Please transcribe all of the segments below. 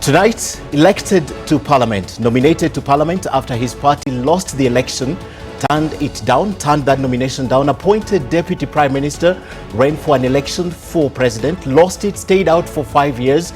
Tonight, elected to parliament, nominated to parliament after his party lost the election, turned that nomination down, appointed deputy prime minister, ran for an election for president, lost it, stayed out for 5 years,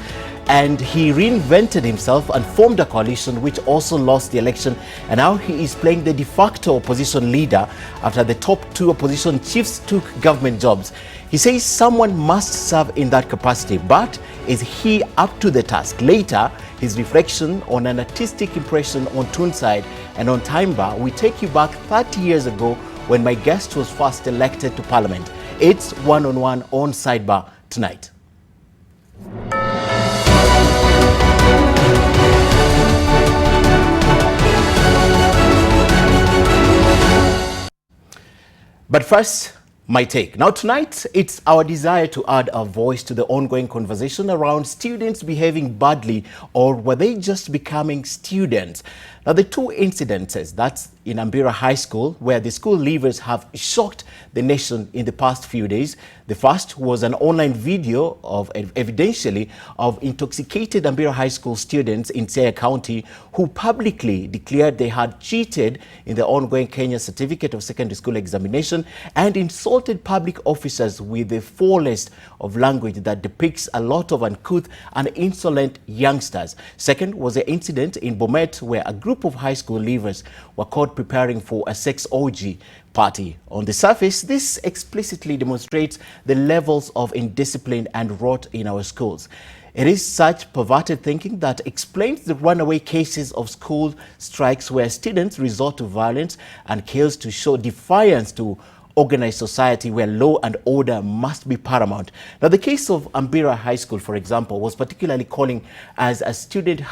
and he reinvented himself and formed a coalition which also lost the election. And now he is playing the de facto opposition leader after the top two opposition chiefs took government jobs. He says someone must serve in that capacity, but is he up to the task? Later, his reflection on an artistic impression on Toonside and on Timber, we take you back 30 years ago when my guest was first elected to parliament. It's one-on-one on Sidebar tonight. But first, my take. Now tonight, it's our desire to add our voice to the ongoing conversation around students behaving badly, or were they just becoming students? Now the two incidences, that's in Ambira High School, where the school leavers have shocked the nation in the past few days. The first was an online video of evidentially of intoxicated Ambira High School students in Siaya County who publicly declared they had cheated in the ongoing Kenya Certificate of Secondary School examination and insulted public officers with the full list of language that depicts a lot of uncouth and insolent youngsters. Second was an incident in Bomet where a group of high school leavers were caught preparing for a sex orgy party. On the surface, this explicitly demonstrates the levels of indiscipline and rot in our schools. It is such perverted thinking that explains the runaway cases of school strikes where students resort to violence and chaos to show defiance to organized society where law and order must be paramount. Now, the case of Ambira High School, for example, was particularly calling as the students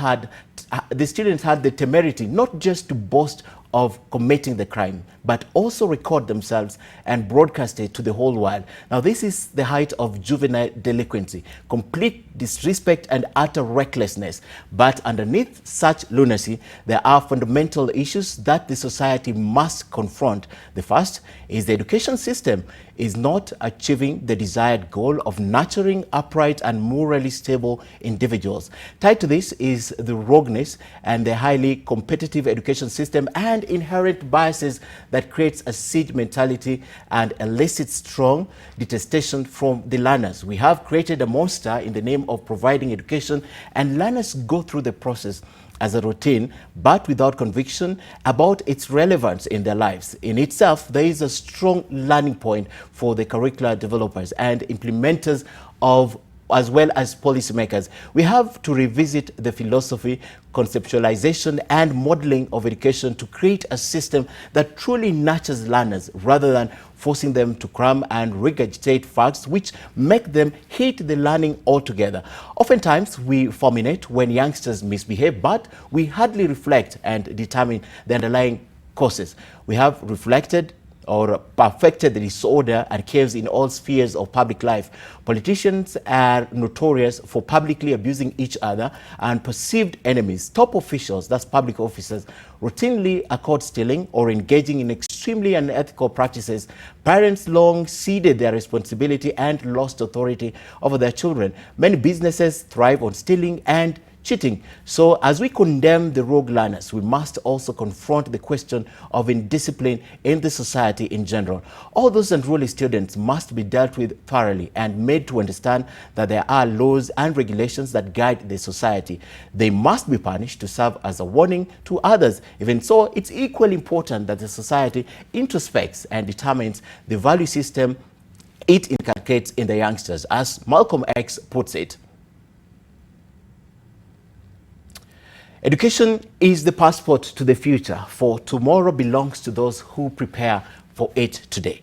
had the temerity not just to boast of committing the crime, but also record themselves and broadcast it to the whole world. Now, this is the height of juvenile delinquency, complete disrespect and utter recklessness. But underneath such lunacy, there are fundamental issues that the society must confront. The first is the education system is not achieving the desired goal of nurturing upright and morally stable individuals. Tied to this is the rogueness and the highly competitive education system and inherent biases that creates a siege mentality and elicits strong detestation from the learners. We have created a monster in the name of providing education, and learners go through the process as a routine, but without conviction about its relevance in their lives. In itself, there is a strong learning point for the curricular developers and implementers of as well as policymakers. We have to revisit the philosophy, conceptualization and modeling of education to create a system that truly nurtures learners rather than forcing them to cram and regurgitate facts which make them hate the learning altogether. Oftentimes, we fulminate when youngsters misbehave, but we hardly reflect and determine the underlying causes. We have reflected or perfected the disorder and chaos in all spheres of public life. Politicians are notorious for publicly abusing each other and perceived enemies. Top officials, that's public officers, routinely are caught stealing or engaging in extremely unethical practices. Parents long ceded their responsibility and lost authority over their children. Many businesses thrive on stealing and cheating. So as we condemn the rogue learners, we must also confront the question of indiscipline in the society in general. All those unruly students must be dealt with thoroughly and made to understand that there are laws and regulations that guide the society. They must be punished to serve as a warning to others. Even so, it's equally important that the society introspects and determines the value system it inculcates in the youngsters. As Malcolm X puts it, education is the passport to the future, for tomorrow belongs to those who prepare for it today.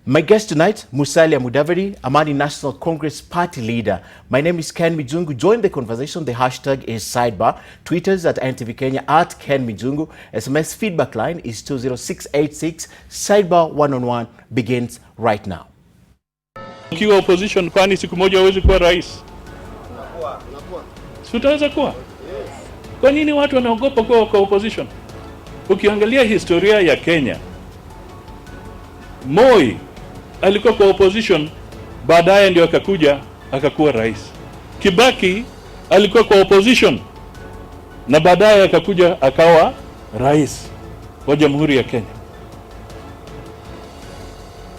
My guest tonight, Musalia Mudavadi, Amani National Congress Party leader. My name is Ken Mijungu. Join the conversation. The hashtag is Sidebar. Twitters at NTV Kenya at Ken Mijungu. SMS feedback line is 20686. Sidebar one-on-one begins right now. Ukiwa opposition, kwani siku moja huwezi kuwa rais? Utaweza kuwa? Kwa nini watu wanaogopa kuwa kwa opposition? Ukiangalia historia ya Kenya, Moi alikuwa kwa opposition, baadaye ndio akakuwa rais. Kibaki alikuwa kwa opposition na baadaye akakuja akawa rais wa Jamhuri ya Kenya.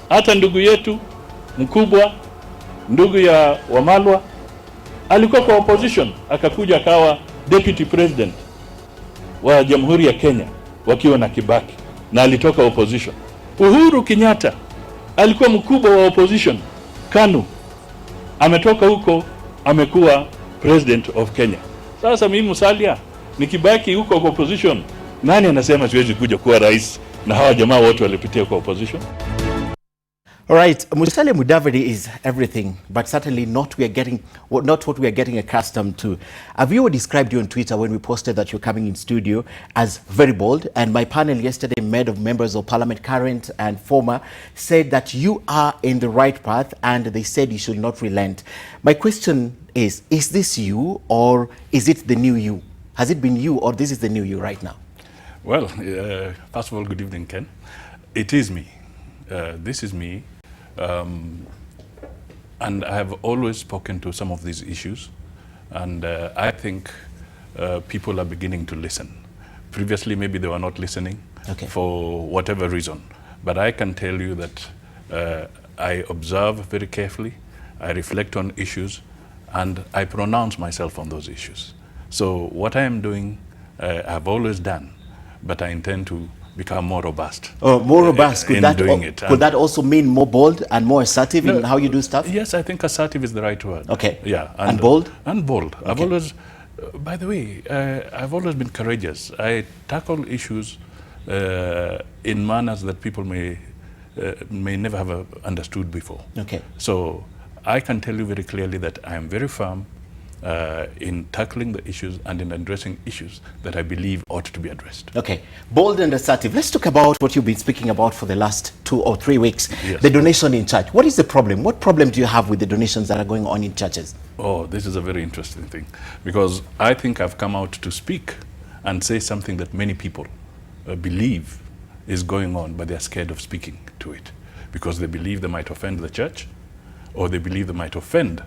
Hata ndugu yetu mkubwa, ndugu ya Wamalwa, alikuwa kwa opposition akakuja akawa deputy president wa Jamhuri ya Kenya wakiwa na Kibaki, na alitoka opposition. Uhuru Kenyatta alikuwa mkubwa wa opposition KANU, ametoka huko amekuwa president of Kenya. Sasa mimi Musalia nikibaki huko kwa opposition, nani anasema siwezi kuja kuwa rais na hawa jamaa wote walipitia kwa opposition? All right, Musalia Mudavadi is everything, but certainly not what we are getting accustomed to. Have described you on Twitter when we posted that you're coming in studio as very bold, and my panel yesterday, made of members of parliament, current and former, said that you are in the right path, and they said you should not relent. My question is this you, or is it the new you? Has it been you, or this is the new you right now? Well, first of all, good evening, Ken. It is me. This is me. And I have always spoken to some of these issues, and I think people are beginning to listen. Previously, maybe they were not listening for whatever reason, but I can tell you that I observe very carefully, I reflect on issues, and I pronounce myself on those issues. So what I am doing, I've always done, but I intend to become more robust. Oh, more robust. Could that also mean more bold and more assertive in how you do stuff? Yes, I think assertive is the right word. Okay. Yeah. And bold? And bold. Okay. I've always, by the way, I've always been courageous. I tackle issues in manners that people may never have understood before. Okay. So I can tell you very clearly that I am very firm in tackling the issues and in addressing issues that I believe ought to be addressed. Okay, bold and assertive. Let's talk about what you've been speaking about for the last 2 or 3 weeks. Yes. The donation in church. What is the problem? What problem do you have with the donations that are going on in churches? Oh, this is a very interesting thing, because I think I've come out to speak and say something that many people believe is going on, but they're scared of speaking to it because they believe they might offend the church, or they believe they might offend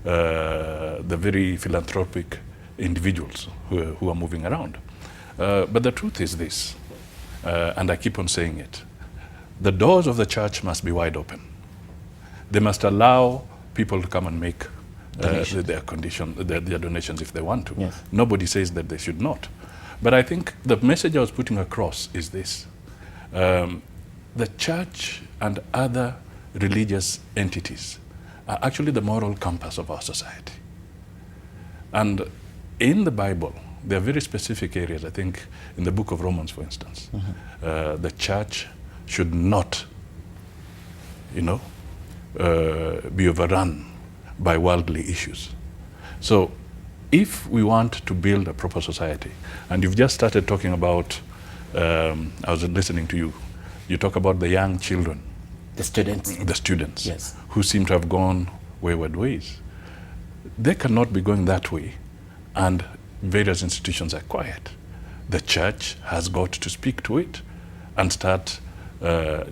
the very philanthropic individuals who are moving around. But the truth is this, and I keep on saying it, the doors of the church must be wide open. They must allow people to come and make their donations if they want to. Yes. Nobody says that they should not. But I think the message I was putting across is this. The church and other religious entities are actually the moral compass of our society. And in the Bible, there are very specific areas. I think in the book of Romans, for instance, the church should not, be overrun by worldly issues. So if we want to build a proper society, and you've just started talking about, I was listening to you, you talk about the young children. The students. Yes. Who seem to have gone wayward ways. They cannot be going that way, and various institutions are quiet. The church has got to speak to it and start,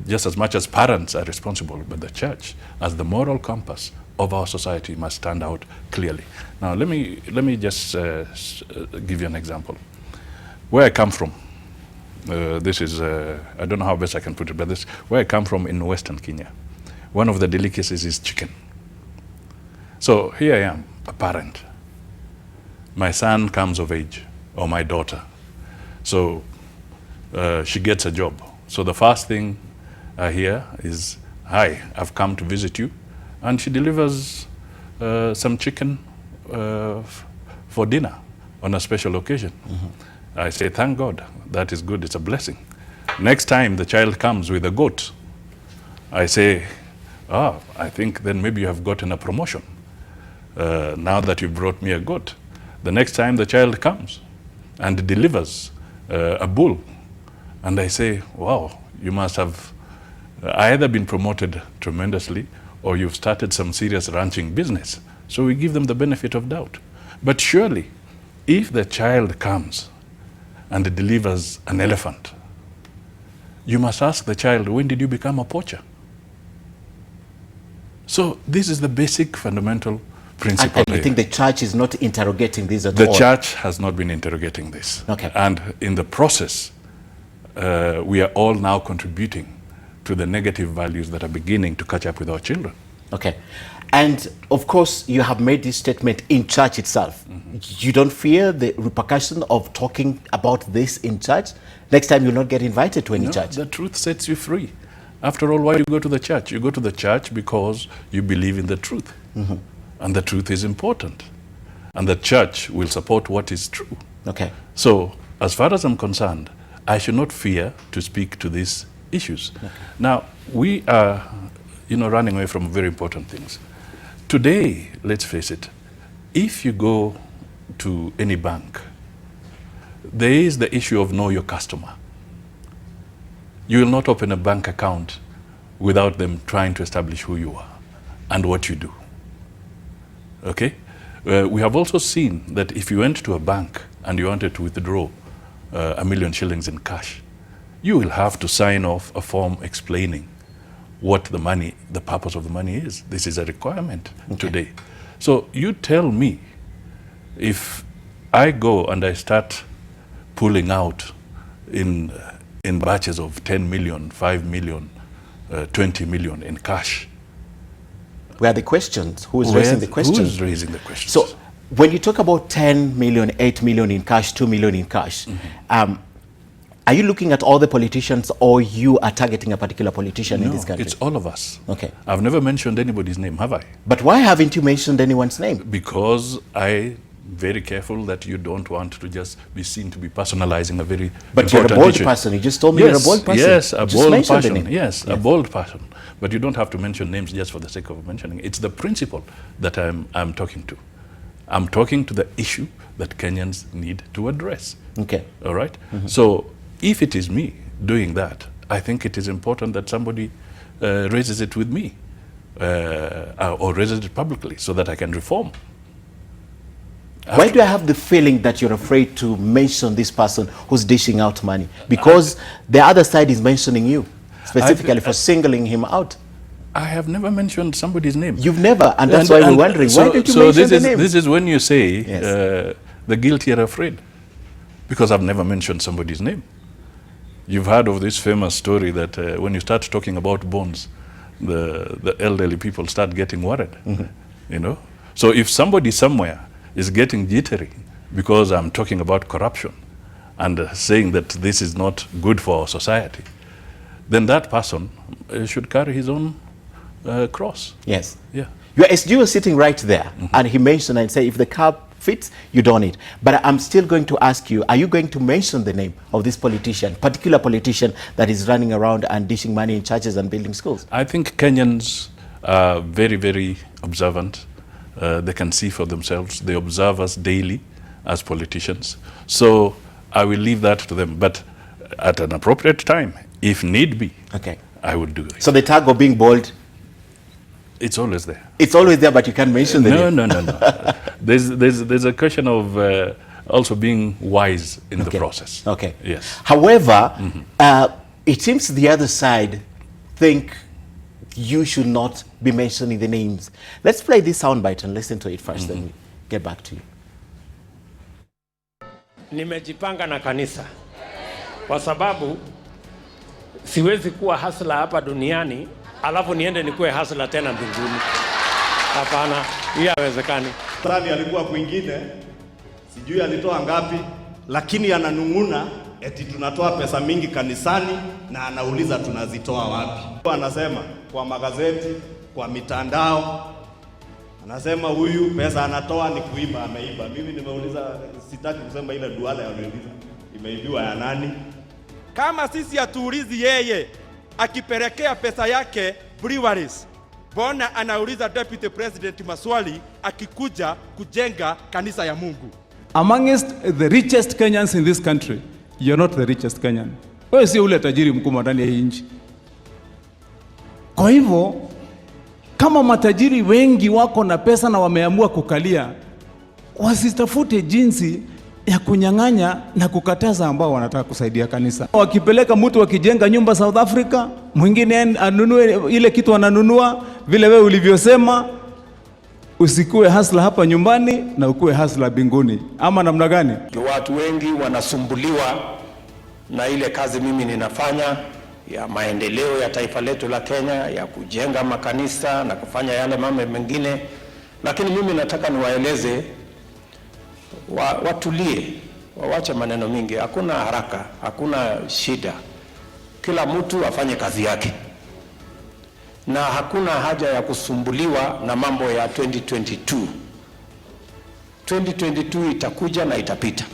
just as much as parents are responsible, but the church, as the moral compass of our society, must stand out clearly. Now, let me just give you an example. Where I come from, this is, I don't know how best I can put it, but this, where I come from in Western Kenya, one of the delicacies is chicken. So here I am, a parent. My son comes of age, or my daughter. So she gets a job. So the first thing I hear is, "Hi, I've come to visit you." And she delivers some chicken for dinner on a special occasion. I say, thank God, that is good, it's a blessing. Next time the child comes with a goat, I say, I think then maybe you have gotten a promotion now that you've brought me a goat. The next time the child comes and delivers a bull, and I say, wow, you must have either been promoted tremendously or you've started some serious ranching business. So we give them the benefit of doubt. But surely, if the child comes and delivers an elephant, you must ask the child, when did you become a poacher? So this is the basic fundamental principally. And you think the church is not interrogating this at all? The all? church has not been interrogating this. Okay. And in the process, we are all now contributing to the negative values that are beginning to catch up with our children. Okay. And of course, you have made this statement in church itself. You don't fear the repercussion of talking about this in church? Next time you'll not get invited to any church. The truth sets you free. After all, why do you go to the church? You go to the church because you believe in the truth. And the truth is important. And the church will support what is true. Okay. So, as far as I'm concerned, I should not fear to speak to these issues. Okay. Now, we are, running away from very important things. Today, let's face it, if you go to any bank, there is the issue of know your customer. You will not open a bank account without them trying to establish who you are and what you do. Okay? We have also seen that if you went to a bank and you wanted to withdraw $1 million shillings in cash, you will have to sign off a form explaining what the purpose of the money is. This is a requirement today. So you tell me, if I go and I start pulling out in batches of 10 million, 5 million, 20 million in cash. Where are the questions? Who is raising the questions? Who is raising the questions? So when you talk about 10 million, 8 million in cash, 2 million in cash, are you looking at all the politicians, or you are targeting a particular politician in this country? It's all of us. Okay. I've never mentioned anybody's name, have I? But why haven't you mentioned anyone's name? Because I'm very careful that you don't want to just be seen to be personalizing a very But you're a bold person. You just told me you're a bold person. Yes, a bold person. Yes, a bold person. But you don't have to mention names just for the sake of mentioning. It's the principle that I'm talking to. I'm talking to the issue that Kenyans need to address. Okay. All right? So if it is me doing that, I think it is important that somebody raises it with me or raises it publicly so that I can reform. Why do I have the feeling that you're afraid to mention this person who's dishing out money? Because the other side is mentioning you, specifically for singling him out. I have never mentioned somebody's name. You've never, and that's why we're wondering, why did you mention the name? This is when you say the guilty are afraid, because I've never mentioned somebody's name. You've heard of this famous story that when you start talking about bonds, the elderly people start getting worried. So if somebody somewhere is getting jittery because I'm talking about corruption and saying that this is not good for our society, then that person should carry his own cross. Yes. Yeah. Your SG was sitting right there, and he mentioned and said, if the cap fits, you don't need. But I'm still going to ask you, are you going to mention the name of this politician, particular politician that is running around and dishing money in churches and building schools? I think Kenyans are very, very observant. They can see for themselves. They observe us daily as politicians. So I will leave that to them. But at an appropriate time, if need be, I would do it. So the tag of being bold, it's always there. It's always there, but you can't mention the name. No. There's a question of also being wise in the process. Okay. Yes. However, it seems the other side think you should not be mentioning the names. Let's play this soundbite and listen to it first, then we get back to you. Nimejipanga na kanisa kwa sababu siwezi kuwa hasla hapa duniani alafu niende nikuwe hasla tena mbinguni. Hapana, hiyo haiwezekani. Sani alikuwa kwingine, sijui alitoa ngapi, lakini ananunguna eti tunatoa pesa mingi kanisani na anauliza tunazitoa wapi. Anasema kwa magazeti, kwa mitandao, anasema huyu pesa anatoa ni kuiba, ameiba. Mimi nimeuliza, sitaki kusema ile duala aliuliza imeibiwa ya nani. Kama sisi atuulizi yeye akipelekea pesa yake breweries, bona anauliza deputy president maswali akikuja kujenga kanisa ya Mungu. Amongst the richest Kenyans in this country, you're not the richest Kenyan. Wewe si ule tajiri mkubwa ndani ya hii nchi. Kwa hivyo kama matajiri wengi wako na pesa na wameamua kukalia, wasitafute jinsi ya kunyang'anya na kukataza ambao wanataka kusaidia kanisa. Wakipeleka mtu wakijenga nyumba South Africa, mwingine anunue ile kitu ananunua vile wewe ulivyosema, Usikue hasla hapa nyumbani na ukue hasla binguni, ama namna gani? Watu wengi wanasumbuliwa na ile kazi mimi ninafanya ya maendeleo ya taifa letu la Kenya, ya kujenga makanisa na kufanya yale mambo mengine, lakini mimi nataka niwaeleze watulie, wawache maneno mingi. Hakuna haraka, hakuna shida, kila mtu afanye kazi yake, na hakuna haja ya kusumbuliwa na mambo ya 2022. 2022 itakuja na itapita.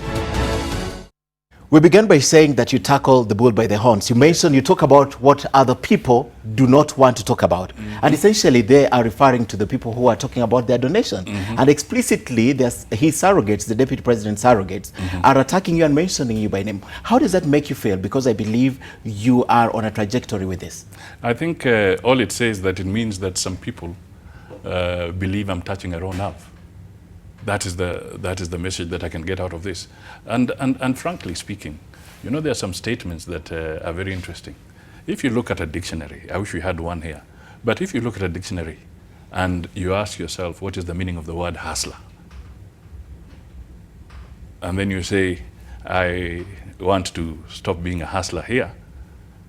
We began by saying that you tackle the bull by the horns. You talk about what other people do not want to talk about. And essentially they are referring to the people who are talking about their donation. And explicitly, his surrogates, the deputy president's surrogates, are attacking you and mentioning you by name. How does that make you feel? Because I believe you are on a trajectory with this. I think all it says that it means that some people believe I'm touching a raw nerve. That is the message that I can get out of this. And frankly speaking, you know, there are some statements that are very interesting. If you look at a dictionary, I wish we had one here, but if you look at a dictionary and you ask yourself, what is the meaning of the word hustler? And then you say, I want to stop being a hustler here.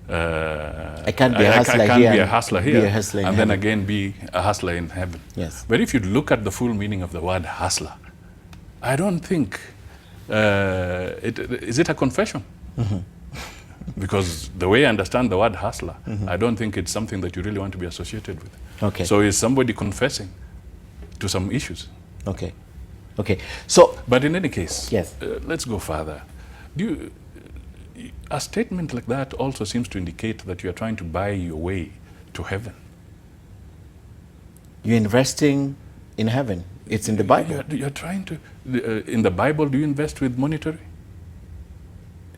I can't be a hustler here. I can't be a hustler here, and then again be a hustler in heaven. Yes. But if you look at the full meaning of the word hustler, I don't think, is it a confession? Because the way I understand the word hustler, I don't think it's something that you really want to be associated with. Okay. So is somebody confessing to some issues? Okay. Okay. So, but in any case, yes. Let's go further. A statement like that also seems to indicate that you are trying to buy your way to heaven. You're investing in heaven. It's in the Bible. You're trying to, in the Bible, do you invest with monetary?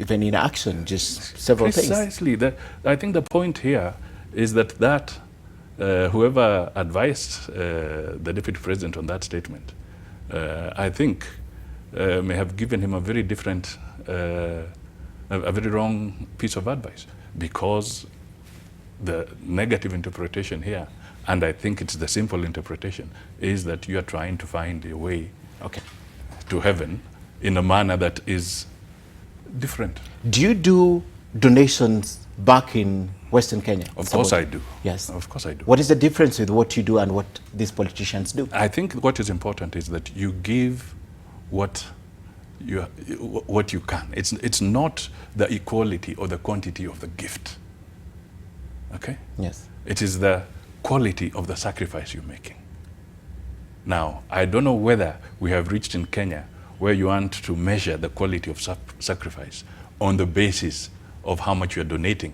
Even in action, just several things. Precisely. I think the point here is that whoever advised the deputy president on that statement, I think may have given him a very different, a very wrong piece of advice, because the negative interpretation here, and I think it's the simple interpretation, is that you are trying to find a way to heaven in a manner that is different. Do you do donations back in Western Kenya? Of course I do. Yes. Of course I do. What is the difference with what you do and what these politicians do? I think what is important is that you give what you can. It's not the equality or the quantity of the gift. Okay? Yes. It is the quality of the sacrifice you're making. Now, I don't know whether we have reached in Kenya where you want to measure the quality of sacrifice on the basis of how much you're donating.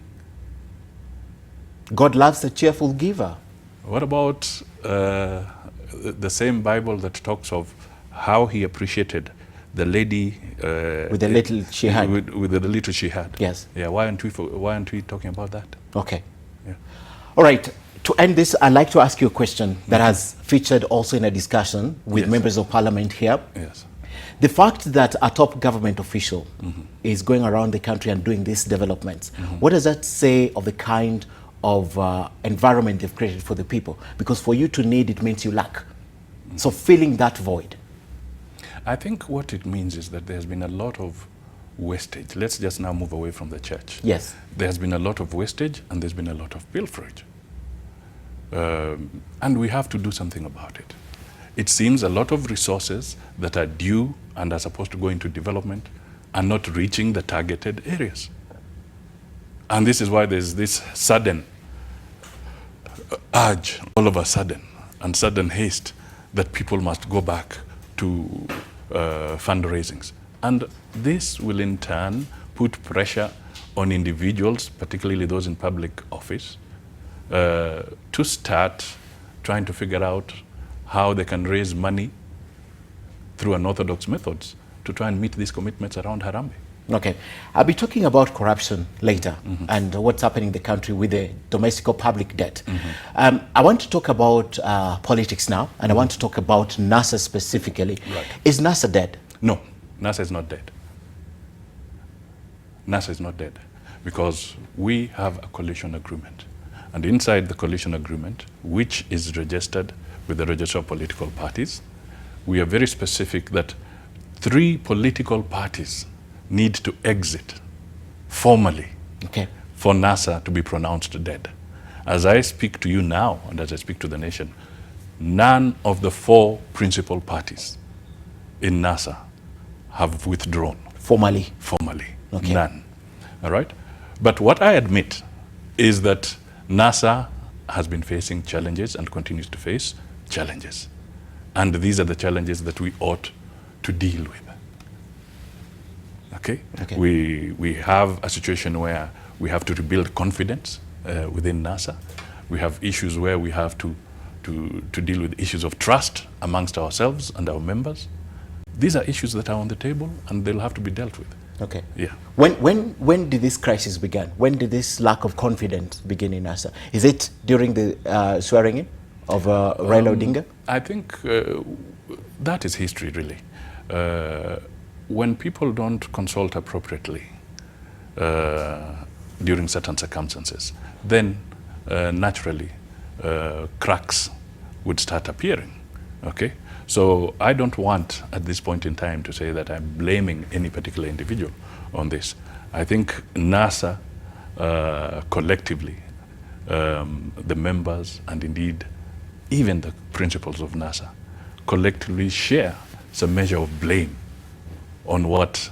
God loves a cheerful giver. What about the same Bible that talks of how he appreciated the lady with the little she had? With the little she had. Yes. Yeah. Why aren't we talking about that? Okay. Yeah. All right. To end this, I'd like to ask you a question that has featured also in a discussion with members of parliament here. Yes. The fact that a top government official is going around the country and doing these developments, what does that say of the kind of environment they've created for the people? Because for you to need, it means you lack. So filling that void. I think what it means is that there's been a lot of wastage. Let's just now move away from the church. Yes. There's been a lot of wastage and there's been a lot of pilferage. And we have to do something about it. It seems a lot of resources that are due and are supposed to go into development are not reaching the targeted areas. And this is why there's this sudden urge, all of a sudden, and sudden haste that people must go back to fundraisings. And this will in turn put pressure on individuals, particularly those in public office, to start trying to figure out how they can raise money through unorthodox methods to try and meet these commitments around Harambee. Okay. I'll be talking about corruption later and what's happening in the country with the domestic or public debt. I want to talk about politics now, and I want to talk about NASA specifically. Right. Is NASA dead? No, NASA is not dead. NASA is not dead because we have a coalition agreement. And inside the coalition agreement, which is registered with the register of political parties. We are very specific that 3 political parties need to exit formally for NASA to be pronounced dead. As I speak to you now, and as I speak to the nation, none of the 4 principal parties in NASA have withdrawn. Formally? Formally. None. All right? But what I admit is that NASA has been facing challenges and continues to face challenges. And these are the challenges that we ought to deal with. Okay? We have a situation where we have to rebuild confidence within NASA. We have issues where we have to deal with issues of trust amongst ourselves and our members. These are issues that are on the table and they'll have to be dealt with. Okay. Yeah. When did this crisis begin? When did this lack of confidence begin in NASA? Is it during the swearing in of Raila Odinga? I think that is history, really. When people don't consult appropriately during certain circumstances, then naturally cracks would start appearing. Okay? So I don't want at this point in time to say that I'm blaming any particular individual on this. I think NASA collectively, the members and indeed even the principals of NASA collectively share some measure of blame on what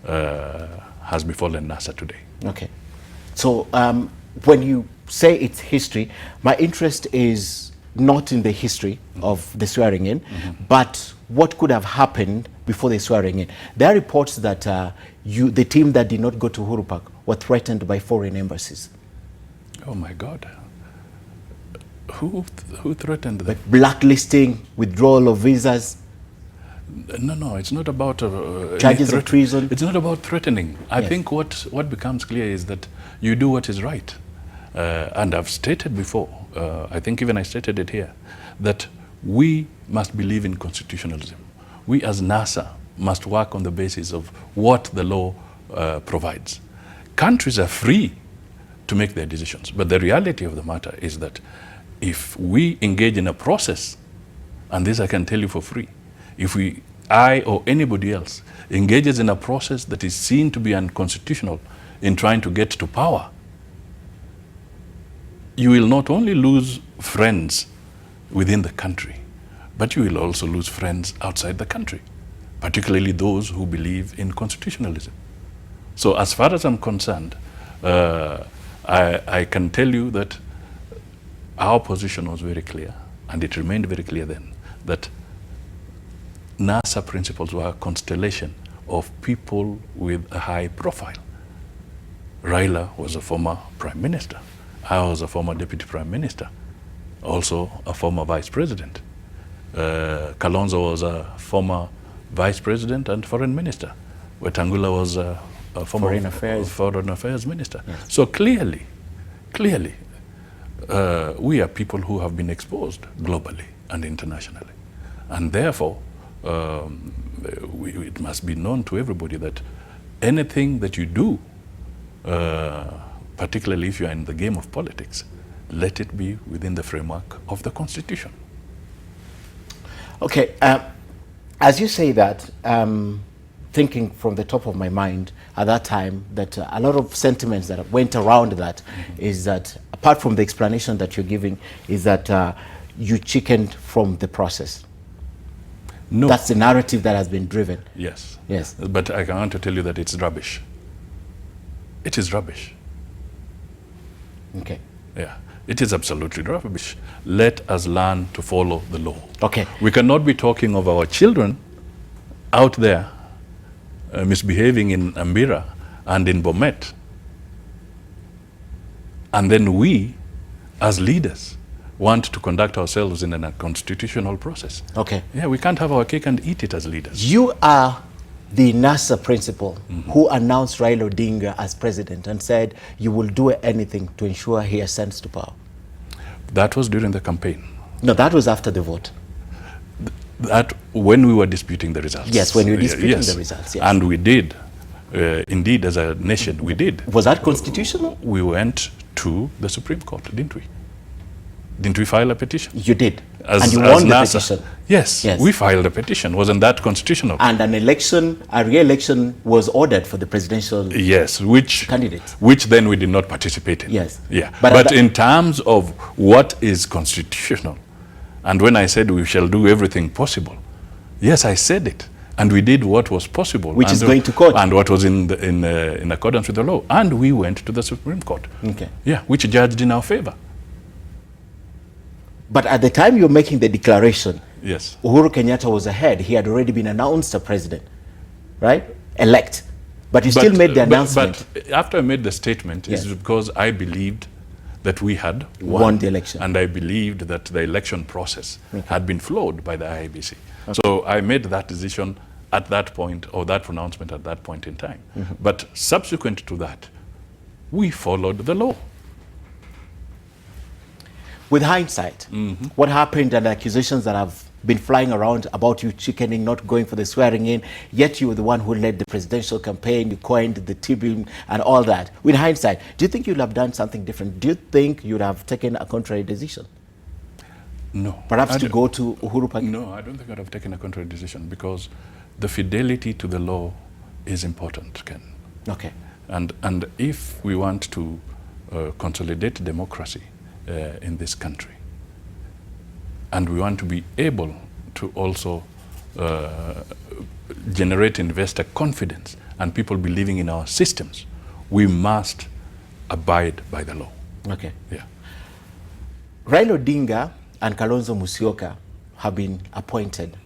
has befallen NASA today. Okay. So when you say it's history, my interest is not in the history of the swearing in, but what could have happened before the swearing in. There are reports that the team that did not go to Uhuru Park were threatened by foreign embassies. Oh my God. Who threatened them? Like blacklisting, withdrawal of visas. No, it's not about charges of treason. It's not about threatening. I think what becomes clear is that you do what is right. And I've stated before, I think even I stated it here, that we must believe in constitutionalism. We as NASA must work on the basis of what the law provides. Countries are free to make their decisions, but the reality of the matter is that if we engage in a process, and this I can tell you for free, if I or anybody else engages in a process that is seen to be unconstitutional in trying to get to power, you will not only lose friends within the country, but you will also lose friends outside the country, particularly those who believe in constitutionalism. So as far as I'm concerned, I can tell you that our position was very clear, and it remained very clear then, that NASA principals were a constellation of people with a high profile. Raila was a former prime minister. I was a former deputy prime minister, also a former vice president. Kalonzo was a former vice president and foreign minister. Wetangula was a former foreign affairs minister. Yes. So clearly, we are people who have been exposed globally and internationally. And therefore, it must be known to everybody that anything that you do, particularly if you are in the game of politics, let it be within the framework of the Constitution. Okay, as you say that, thinking from the top of my mind at that time that a lot of sentiments that went around that is that, apart from the explanation that you're giving, is that you chickened from the process. No. That's the narrative that has been driven. Yes. Yes. But I want to tell you that it's rubbish. It is rubbish. Okay. Yeah. It is absolutely rubbish. Let us learn to follow the law. Okay. We cannot be talking of our children out there misbehaving in Ambira and in Bomet, and then we, as leaders, want to conduct ourselves in a constitutional process. Okay. Yeah, we can't have our cake and eat it as leaders. You are the NASA principal who announced Raila Odinga as president and said you will do anything to ensure he ascends to power. That was during the campaign. No, that was after the vote. That when we were disputing the results. Yes, when we were disputing the results. Yes. And we did. Indeed, as a nation, we did. Was that constitutional? We went to the Supreme Court, didn't we? Didn't we file a petition? You did. As, and you as won the NASA. petition. Yes, Yes. we filed a petition. Wasn't that constitutional? And an election, a re-election was ordered for the presidential Yes, which candidate. Which then we did not participate in. Yes. Yeah. But But in terms of what is constitutional, and when I said we shall do everything possible, yes, I said it. And we did what was possible. Which and is going to court. And what was in accordance with the law. And we went to the Supreme Court. Okay. Yeah, which judged in our favor. But at the time you're making the declaration, Yes. Uhuru Kenyatta was ahead. He had already been announced a president, right? Elect. But you still made the announcement. But after I made the statement, Yes. it's because I believed that we had Won the election. And I believed that the election process had been flawed by the IEBC. So I made that decision at that point, or that pronouncement at that point in time. But subsequent to that, we followed the law. With hindsight, what happened and the accusations that have been flying around about you chickening, not going for the swearing in, yet you were the one who led the presidential campaign, you coined the tribune and all that. With hindsight, do you think you'd have done something different? Do you think you'd have taken a contrary decision? No. Perhaps to go to Uhuru Park? No, I don't think I'd have taken a contrary decision because the fidelity to the law is important, Ken. Okay. And if we want to consolidate democracy in this country, and we want to be able to also generate investor confidence and people believing in our systems, we must abide by the law. Okay. Yeah. Raila Odinga and Kalonzo Musyoka have been appointed,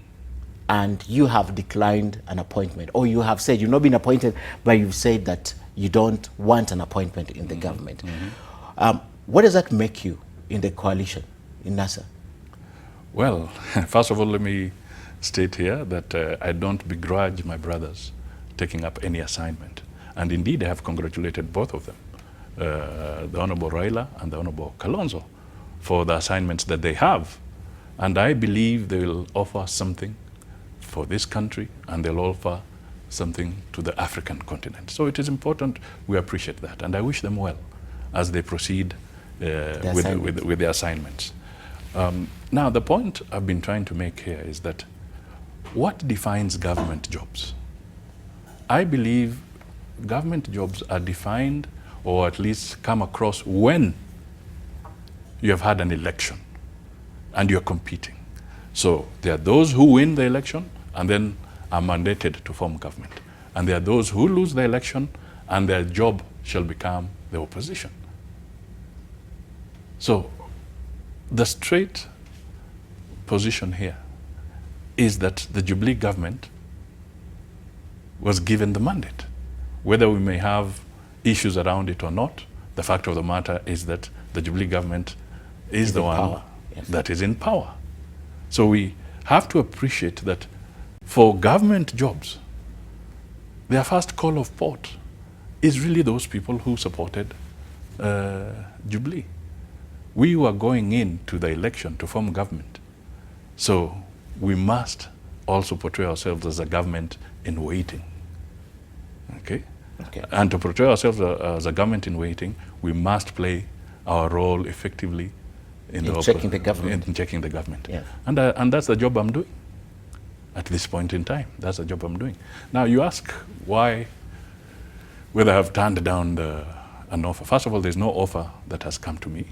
and you have declined an appointment, or you have said you've not been appointed, but you've said that you don't want an appointment in the government. What does that make you in the coalition, in NASA? Well, first of all, let me state here that I don't begrudge my brothers taking up any assignment. And indeed, I have congratulated both of them, the Honorable Raila and the Honorable Kalonzo, for the assignments that they have. And I believe they will offer something for this country, and they'll offer something to the African continent. So it is important we appreciate that. And I wish them well as they proceed with the assignments. Now, the point I've been trying to make here is that what defines government jobs? I believe government jobs are defined, or at least come across, when you have had an election and you're competing. So there are those who win the election and then are mandated to form government. And there are those who lose the election and their job shall become the opposition. So the straight position here is that the Jubilee government was given the mandate. Whether we may have issues around it or not, the fact of the matter is that the Jubilee government is the one that is in power. So we have to appreciate that for government jobs, their first call of port is really those people who supported Jubilee. We were going into the election to form government. So we must also portray ourselves as a government in waiting. Okay? And to portray ourselves as a government in waiting, we must play our role effectively in checking the government. In checking the government. Yeah. And that's the job I'm doing at this point in time. That's the job I'm doing. Now, you ask whether I've turned down an offer. First of all, there's no offer that has come to me.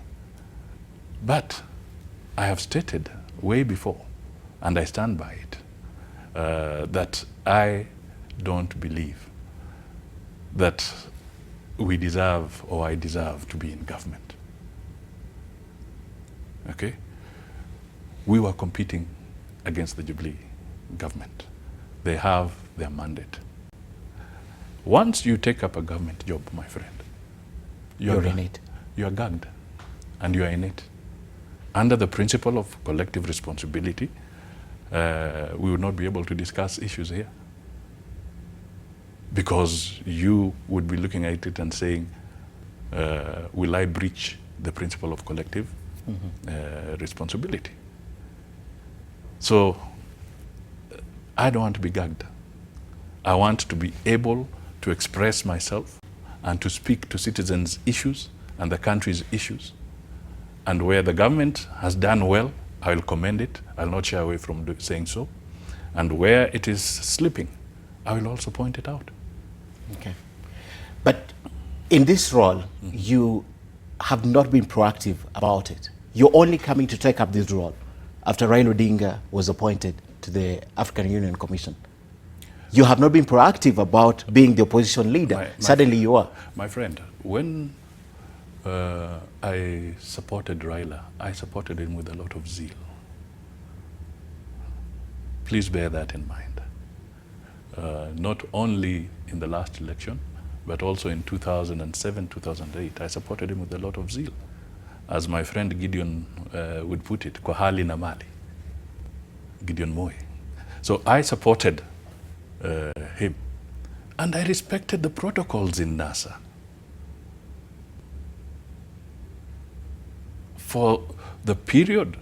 But I have stated way before, and I stand by it, that I don't believe that we deserve, or I deserve, to be in government. Okay? We were competing against the Jubilee government. They have their mandate. Once you take up a government job, my friend, you're in it. You are gagged, and you are in it. Under the principle of collective responsibility, we would not be able to discuss issues here, because you would be looking at it and saying, will I breach the principle of collective responsibility? So I don't want to be gagged. I want to be able to express myself and to speak to citizens' issues and the country's issues And where the government has done well, I will commend it. I'll not shy away from saying so. And where it is slipping, I will also point it out. Okay. But in this role, you have not been proactive about it. You're only coming to take up this role after Raila Odinga was appointed to the African Union Commission. You have not been proactive about being the opposition leader. Suddenly you are. My friend, when I supported Raila, I supported him with a lot of zeal. Please bear that in mind. Not only in the last election, but also in 2007, 2008, I supported him with a lot of zeal. As my friend Gideon would put it, kwa hali na mali, Gideon Moi. So I supported him. And I respected the protocols in NASA. For the period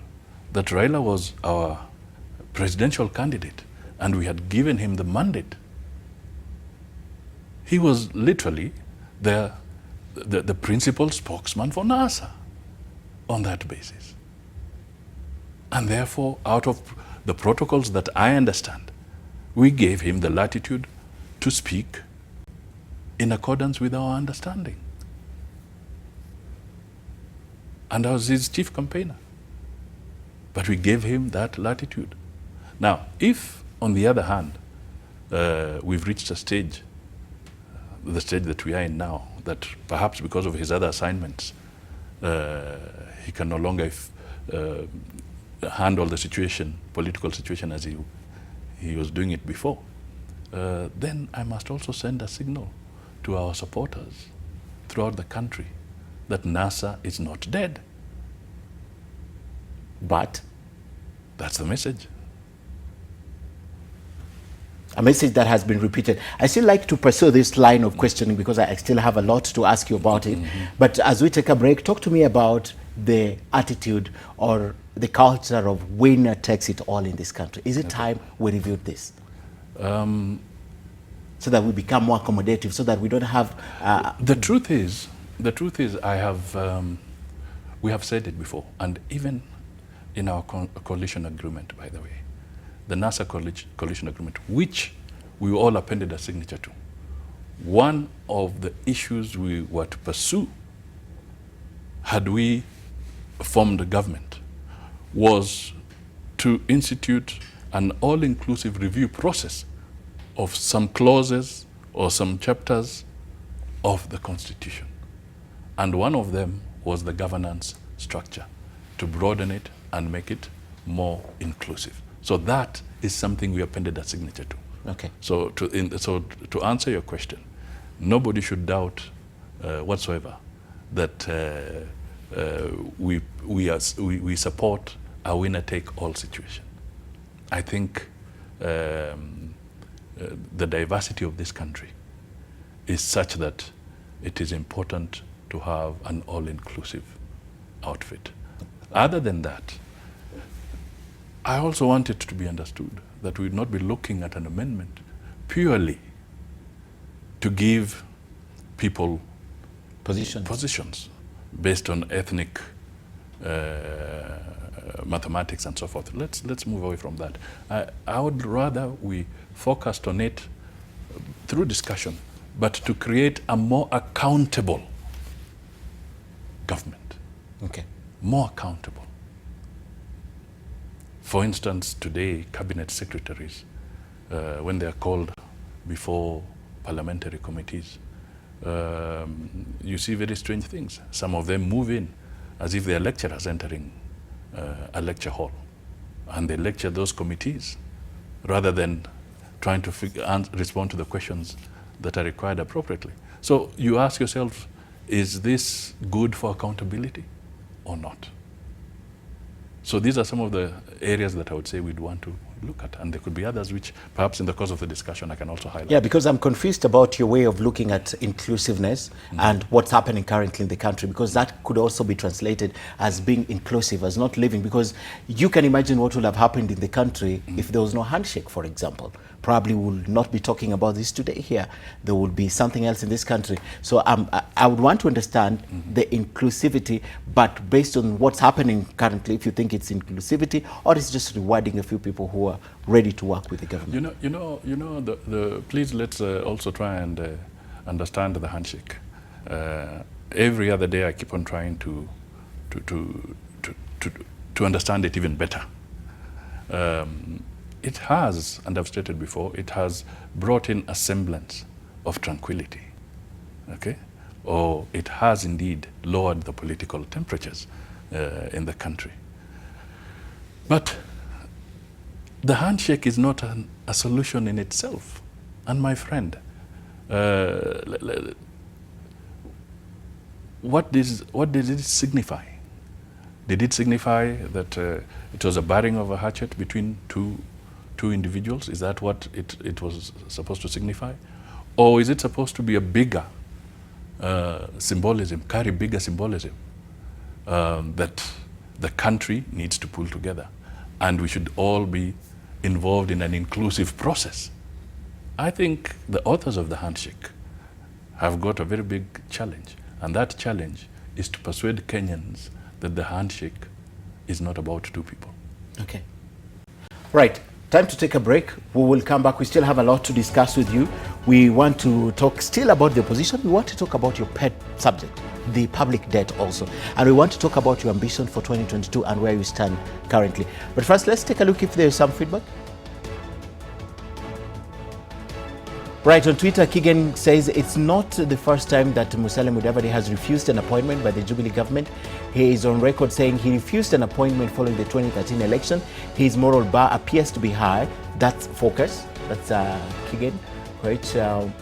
that Raila was our presidential candidate and we had given him the mandate, he was literally the principal spokesman for NASA on that basis. And therefore, out of the protocols that I understand, we gave him the latitude to speak in accordance with our understanding. And I was his chief campaigner. But we gave him that latitude. Now, if, on the other hand, we've reached a stage, the stage that we are in now, that perhaps because of his other assignments, he can no longer handle the situation, political situation, as he was doing it before, then I must also send a signal to our supporters throughout the country that NASA is not dead. But that's the message. A message that has been repeated. I still like to pursue this line of questioning because I still have a lot to ask you about it. But as we take a break, talk to me about the attitude or the culture of winner takes it all in this country. Is it time we reviewed this? So that we become more accommodative, so that we don't have... The truth is, we have said it before, and even in our coalition agreement, by the way, the NASA coalition agreement, which we all appended a signature to, one of the issues we were to pursue had we formed a government was to institute an all-inclusive review process of some clauses or some chapters of the Constitution. And one of them was the governance structure, to broaden it and make it more inclusive. So that is something we appended a signature to. Okay. So to answer your question, nobody should doubt whatsoever that we support a winner-take-all situation. I think the diversity of this country is such that it is important to have an all-inclusive outfit. Other than that, I also want it to be understood that we would not be looking at an amendment purely to give people positions based on ethnic mathematics and so forth. Let's move away from that. I would rather we focused on it through discussion, but to create a more accountable government. Okay. More accountable. For instance, today, cabinet secretaries, when they are called before parliamentary committees, you see very strange things. Some of them move in as if they are lecturers entering a lecture hall, and they lecture those committees rather than trying to respond to the questions that are required appropriately. So you ask yourself, is this good for accountability or not? So these are some of the areas that I would say we'd want to look at. And there could be others which perhaps in the course of the discussion I can also highlight. Yeah, because I'm confused about your way of looking at inclusiveness and what's happening currently in the country, because that could also be translated as being inclusive, as not living, because you can imagine what would have happened in the country if there was no handshake, for example. Probably we will not be talking about this today here. There will be something else in this country. So I would want to understand the inclusivity, but based on what's happening currently, if you think it's inclusivity or it's just rewarding a few people who are ready to work with the government. Please let's also try and understand the handshake. Every other day I keep on trying to understand it even better. It has, and I've stated before, it has brought in a semblance of tranquility, okay? Or it has indeed lowered the political temperatures in the country. But the handshake is not a solution in itself. And my friend, what did it signify? Did it signify that it was a baring of a hatchet between two individuals? Is that what it was supposed to signify? Or is it supposed to be a bigger symbolism, carry bigger symbolism that the country needs to pull together and we should all be involved in an inclusive process? I think the authors of the handshake have got a very big challenge, and that challenge is to persuade Kenyans that the handshake is not about two people. Okay. Right. Time to take a break. We will come back. We still have a lot to discuss with you. We want to talk still about the opposition. We want to talk about your pet subject, the public debt also. And we want to talk about your ambition for 2022 and where you stand currently. But first, let's take a look if there is some feedback. Right, on Twitter, Kigen says it's not the first time that Musalia Mudavadi has refused an appointment by the Jubilee government. He is on record saying he refused an appointment following the 2013 election. His moral bar appears to be high. That's focus. That's Kigen. Right.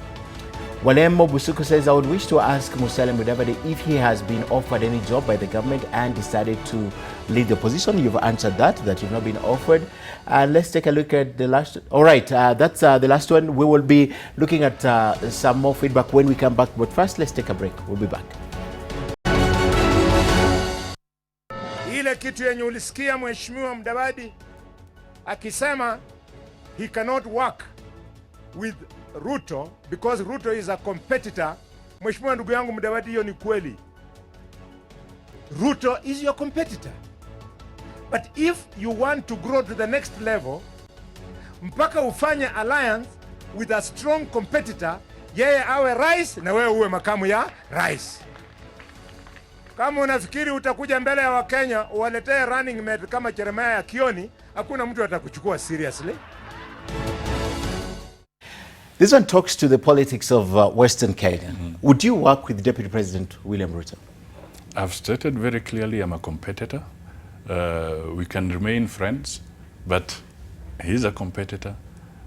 Walemo Busuku says, I would wish to ask Musalia Mudavadi if he has been offered any job by the government and decided to lead the opposition. You've answered that you've not been offered. Let's take a look at the last. All right, that's the last one. We will be looking at some more feedback when we come back. But first, let's take a break. We'll be back. Ile kitu yenye ulisikia Mheshimiwa Mudavadi akisema he cannot work with Ruto because Ruto is a competitor. Mheshimiwa ndugu yangu Mudavadi, hiyo ni kweli. Ruto is your competitor. But if you want to grow to the next level, mpaka ufanye alliance with a strong competitor, yeye awe rais na wewe uwe makamu ya rais. Kama unafikiri utakuja mbele ya Wakenya uwaletee running mate kama Jeremiah ya Kioni, hakuna mtu atakuchukua seriously. This one talks to the politics of Western Kenya. Would you work with Deputy President William Ruto? I've stated very clearly I'm a competitor. We can remain friends, but he's a competitor.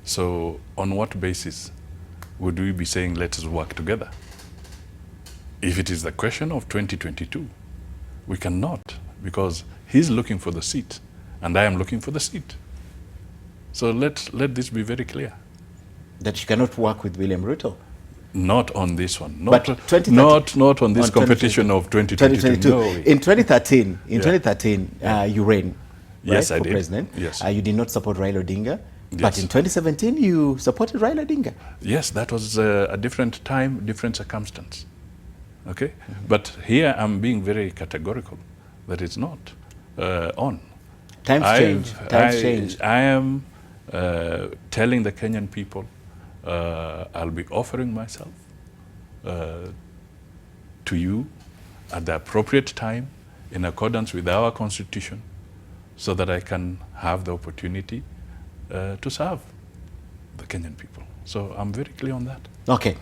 So on what basis would we be saying let us work together? If it is the question of 2022, we cannot, because he's looking for the seat and I am looking for the seat. So let this be very clear. That you cannot work with William Ruto? Not on this one. Not On this competition of 2022. No. In 2013, you ran, right, yes, I for did. president. Yes. You did not support Raila Odinga. Yes. But in 2017, you supported Raila Odinga. Yes, that was a different time, different circumstance. Okay? But here I'm being very categorical that it's not on. Times change. I am telling the Kenyan people I'll be offering myself to you at the appropriate time in accordance with our constitution so that I can have the opportunity to serve the Kenyan people. So I'm very clear on that. Okay.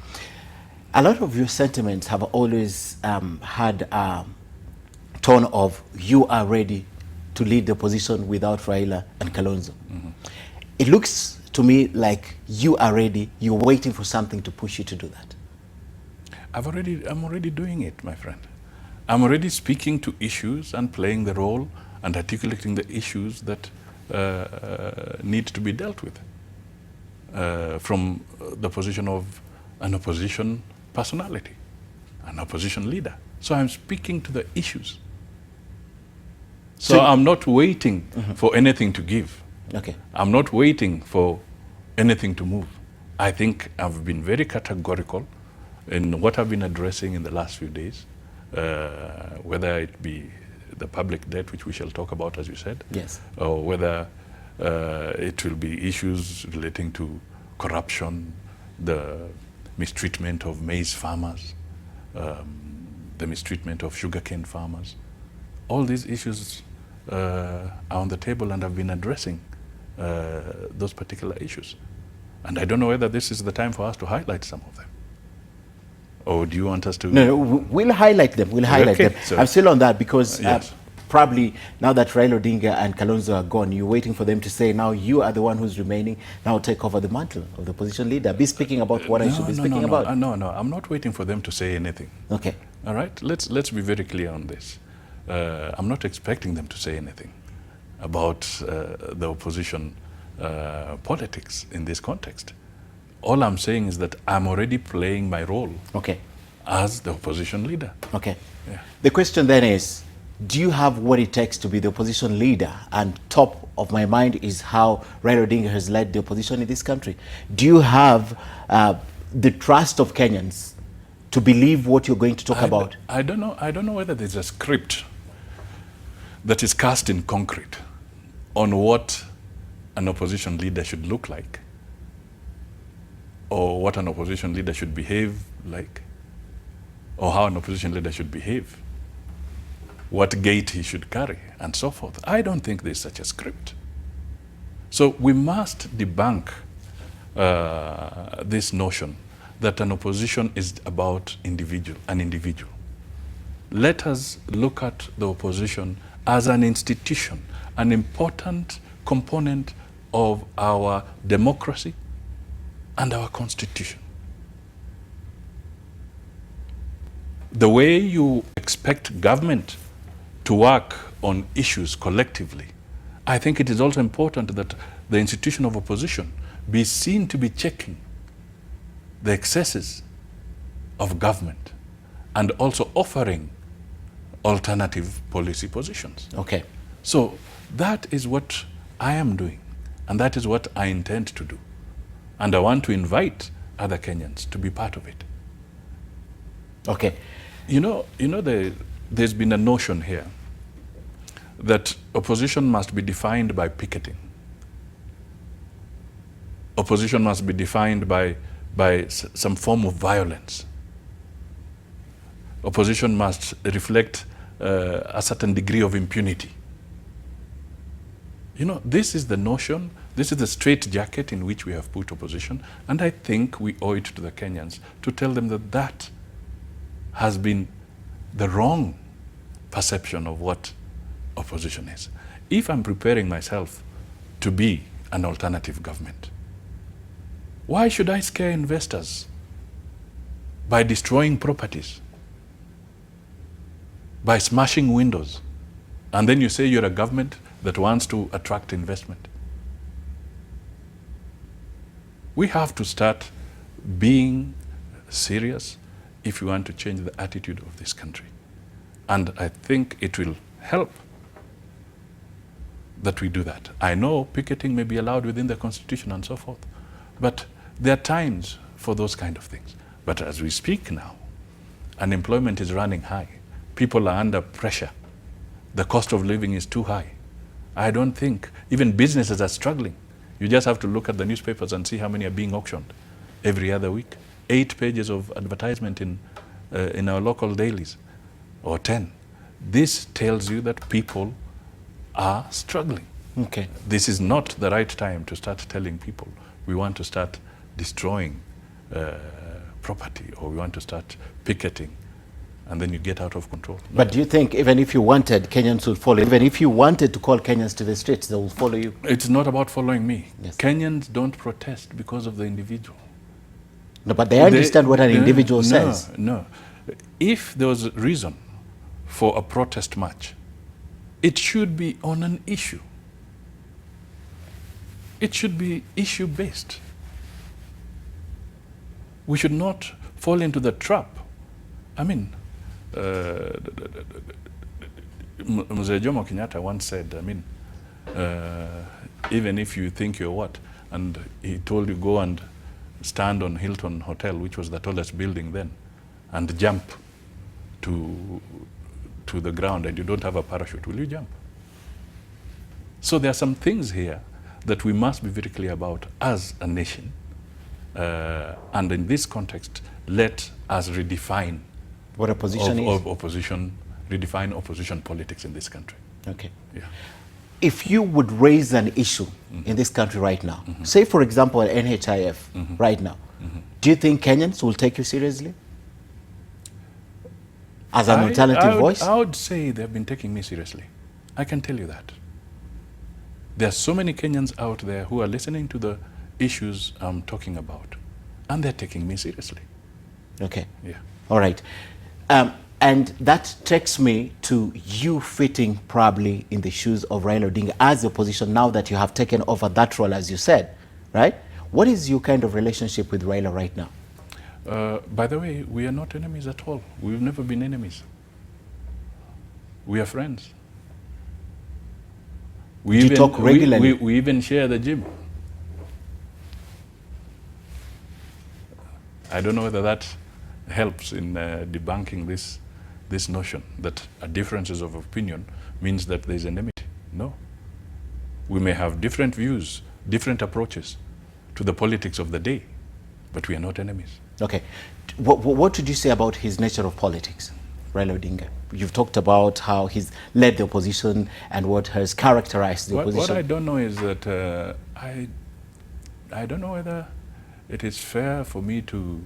A lot of your sentiments have always had a tone of you are ready to lead the opposition without Raila and Kalonzo. It looks to me like you are ready, you're waiting for something to push you to do that. I'm already doing it, my friend. I'm already speaking to issues and playing the role and articulating the issues that need to be dealt with from the position of an opposition personality, an opposition leader. So I'm speaking to the issues. So I'm not waiting for anything to give. Okay. I'm not waiting for anything to move. I think I've been very categorical in what I've been addressing in the last few days, whether it be the public debt, which we shall talk about, as you said, yes, or whether it will be issues relating to corruption, the mistreatment of maize farmers, the mistreatment of sugarcane farmers. All these issues are on the table, and I've been addressing those particular issues. And I don't know whether this is the time for us to highlight some of them. Or do you want us to? No, we'll highlight them. We'll highlight them. So I'm still on that because yes. Probably now that Raila Odinga and Kalonzo are gone, you're waiting for them to say, now you are the one who's remaining, now take over the mantle of the opposition leader. Be speaking about what I should be speaking about. No, I'm not waiting for them to say anything. Okay. All right, let's be very clear on this. I'm not expecting them to say anything about the opposition politics in this context. All I'm saying is that I'm already playing my role as the opposition leader. Okay. Yeah. The question then is, do you have what it takes to be the opposition leader? And top of my mind is how Raila Odinga has led the opposition in this country. Do you have the trust of Kenyans to believe what you're going to talk about? I don't know whether there's a script that is cast in concrete on what an opposition leader should look like, or what an opposition leader should behave like, or how an opposition leader should behave, what gait he should carry, and so forth. I don't think there's such a script. So we must debunk this notion that an opposition is about an individual. Let us look at the opposition as an institution, an important component of our democracy and our constitution. The way you expect government to work on issues collectively, I think it is also important that the institution of opposition be seen to be checking the excesses of government and also offering alternative policy positions. Okay. So that is what I am doing, and that is what I intend to do. And I want to invite other Kenyans to be part of it. Okay. There's been a notion here that opposition must be defined by picketing. Opposition must be defined by some form of violence. Opposition must reflect a certain degree of impunity. This is the notion, this is the straitjacket in which we have put opposition, and I think we owe it to the Kenyans to tell them that that has been the wrong perception of what opposition is. If I'm preparing myself to be an alternative government, why should I scare investors by destroying properties, by smashing windows, and then you say you're a government that wants to attract investment? We have to start being serious if we want to change the attitude of this country. And I think it will help that we do that. I know picketing may be allowed within the Constitution and so forth, but there are times for those kind of things. But as we speak now, unemployment is running high. People are under pressure. The cost of living is too high. I don't think, even businesses are struggling. You just have to look at the newspapers and see how many are being auctioned every other week. 8 pages of advertisement in our local dailies, or 10. This tells you that people are struggling. Okay. This is not the right time to start telling people we want to start destroying property, or we want to start picketing, and then you get out of control. But do you think even if you wanted, Kenyans will follow? Even if you wanted to call Kenyans to the streets, they will follow you? It's not about following me. Yes. Kenyans don't protest because of the individual. No, but they understand what an individual says. No. If there was a reason for a protest march, it should be on an issue. It should be issue-based. We should not fall into the trap. I mean, Mzee Jomo Kenyatta once said, I mean, even if you think you're what, and he told you go and stand on Hilton Hotel, which was the tallest building then, and jump to the ground, and you don't have a parachute, will you jump? So there are some things here that we must be very clear about as a nation. And in this context, let us redefine what opposition is. Opposition, redefine opposition politics in this country. Okay. Yeah. If you would raise an issue in this country right now, say for example NHIF right now, do you think Kenyans will take you seriously as an alternative voice? I would say they've been taking me seriously. I can tell you that. There are so many Kenyans out there who are listening to the issues I'm talking about, and they're taking me seriously. Okay. Yeah. All right. And that takes me to you fitting probably in the shoes of Raila Odinga as the opposition now that you have taken over that role, as you said, right? What is your kind of relationship with Raila right now? By the way, we are not enemies at all. We've never been enemies. We are friends. You talk regularly? We even share the gym. I don't know whether that helps in debunking this notion that differences of opinion means that there's enmity. No. We may have different views, different approaches to the politics of the day, but we are not enemies. Okay. What would you say about his nature of politics, Raila Odinga? You've talked about how he's led the opposition and what has characterized the opposition. What I don't know is that I don't know whether it is fair for me to...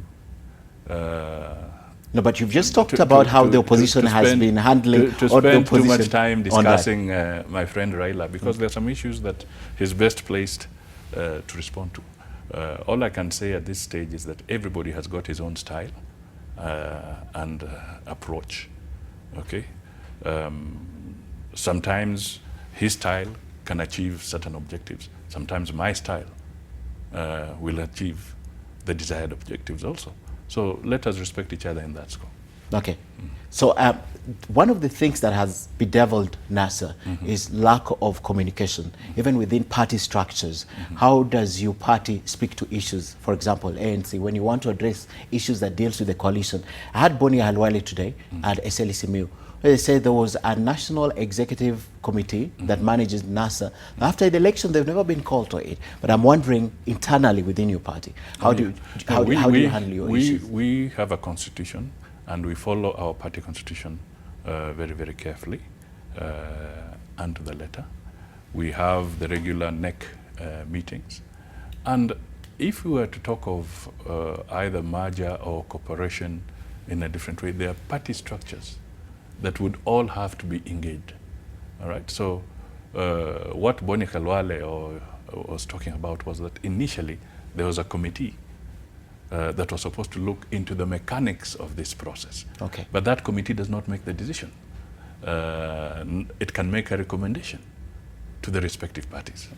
no, but you've just talked about how the opposition has been handling... To spend too much time discussing my friend Raila, because there are some issues that he's best placed to respond to. All I can say at this stage is that everybody has got his own style and approach. Okay? Sometimes his style can achieve certain objectives. Sometimes my style will achieve the desired objectives also. So let us respect each other in that scope. Okay. So one of the things that has bedeviled NASA is lack of communication, even within party structures. How does your party speak to issues, for example, ANC, when you want to address issues that deals with the coalition? I had Boni Halwale today at SLCMU. They said there was a national executive committee that manages NASA. After the election, they've never been called to it. But I'm wondering internally within your party, how do you handle your issues? We have a constitution, and we follow our party constitution very, very carefully and to the letter. We have the regular NEC meetings. And if we were to talk of either merger or cooperation in a different way, there are party structures that would all have to be engaged. All right. So what Boni Halwale was talking about was that initially there was a committee that was supposed to look into the mechanics of this process. Okay. But that committee does not make the decision. It can make a recommendation to the respective parties.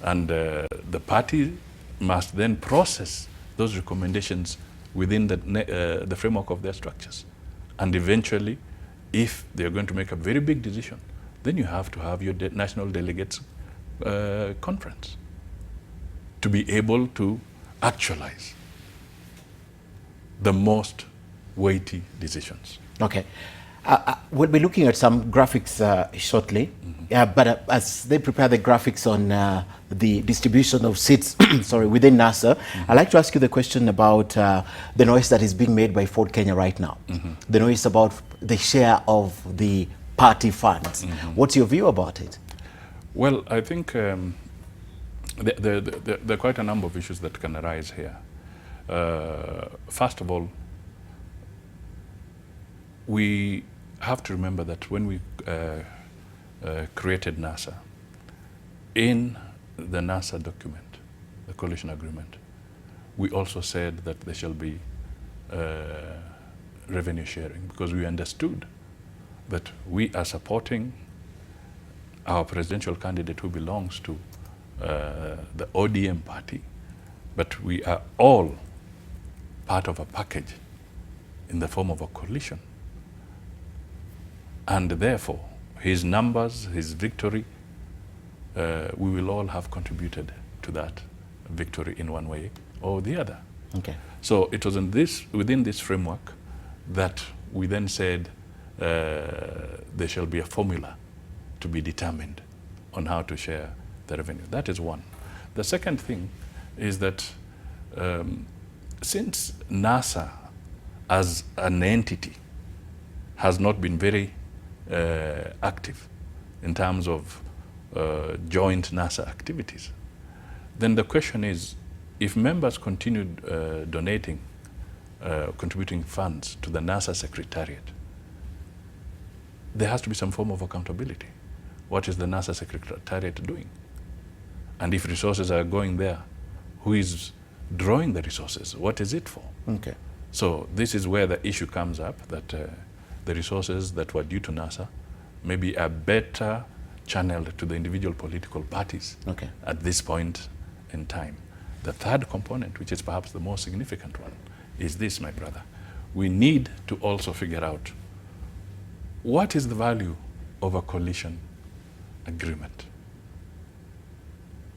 And the party must then process those recommendations within the framework of their structures. And eventually, if they're going to make a very big decision, then you have to have your national delegates conference to be able to actualize the most weighty decisions. Okay. We'll be looking at some graphics shortly, but as they prepare the graphics on the distribution of seats within NASA, I'd like to ask you the question about the noise that is being made by Ford Kenya right now, the noise about the share of the party funds. What's your view about it? Well, I think there are quite a number of issues that can arise here. First of all, we have to remember that when we created NASA, in the NASA document, the coalition agreement, we also said that there shall be revenue sharing, because we understood that we are supporting our presidential candidate who belongs to the ODM party, but we are all part of a package in the form of a coalition. And therefore, his numbers, his victory, we will all have contributed to that victory in one way or the other. Okay. So it was within this framework that we then said there shall be a formula to be determined on how to share the revenue. That is one. The second thing is that since NASA as an entity has not been very active in terms of joint NASA activities, then the question is, if members continued donating, contributing funds to the NASA Secretariat, there has to be some form of accountability. What is the NASA Secretariat doing? And if resources are going there, who is drawing the resources? What is it for? Okay. So this is where the issue comes up, that the resources that were due to NASA maybe are better channeled to the individual political parties at this point in time. The third component, which is perhaps the most significant one, is this, my brother. We need to also figure out what is the value of a coalition agreement,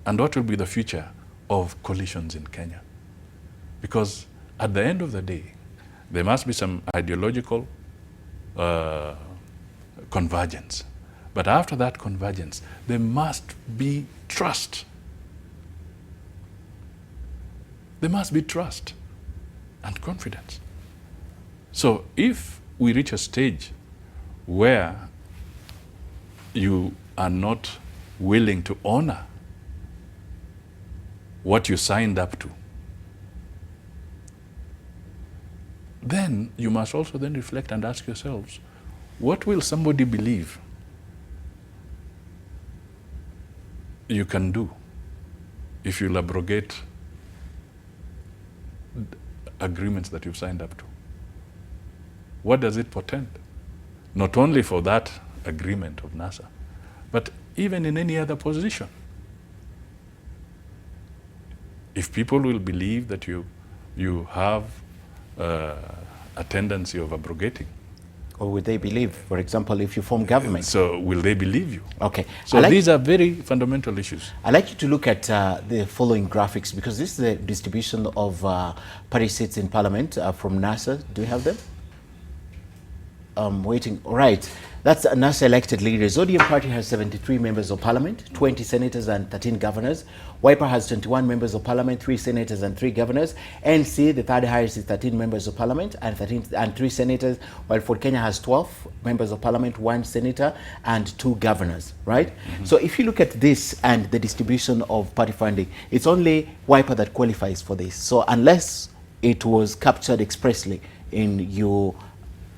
and what will be the future of coalitions in Kenya. Because at the end of the day, there must be some ideological convergence. But after that convergence, there must be trust. There must be trust and confidence. So if we reach a stage where you are not willing to honor what you signed up to, then you must also then reflect and ask yourselves, what will somebody believe you can do if you'll abrogate agreements that you've signed up to? What does it portend? Not only for that agreement of NASA, but even in any other position. If people will believe that you have a tendency of abrogating. Or would they believe, for example, if you form government? So will they believe you? Okay. So these are very fundamental issues. I'd like you to look at the following graphics, because this is the distribution of party seats in Parliament from NASA. Do you have them? Waiting. All right. That's NASA elected leaders. ODM party has 73 members of parliament, 20 senators and 13 governors. Wiper has 21 members of parliament, 3 senators and 3 governors. ANC, the third highest, is 13 members of parliament and 3 senators, while Ford Kenya has 12 members of parliament, 1 senator and 2 governors, right? Mm-hmm. So if you look at this and the distribution of party funding, it's only Wiper that qualifies for this. So unless it was captured expressly in your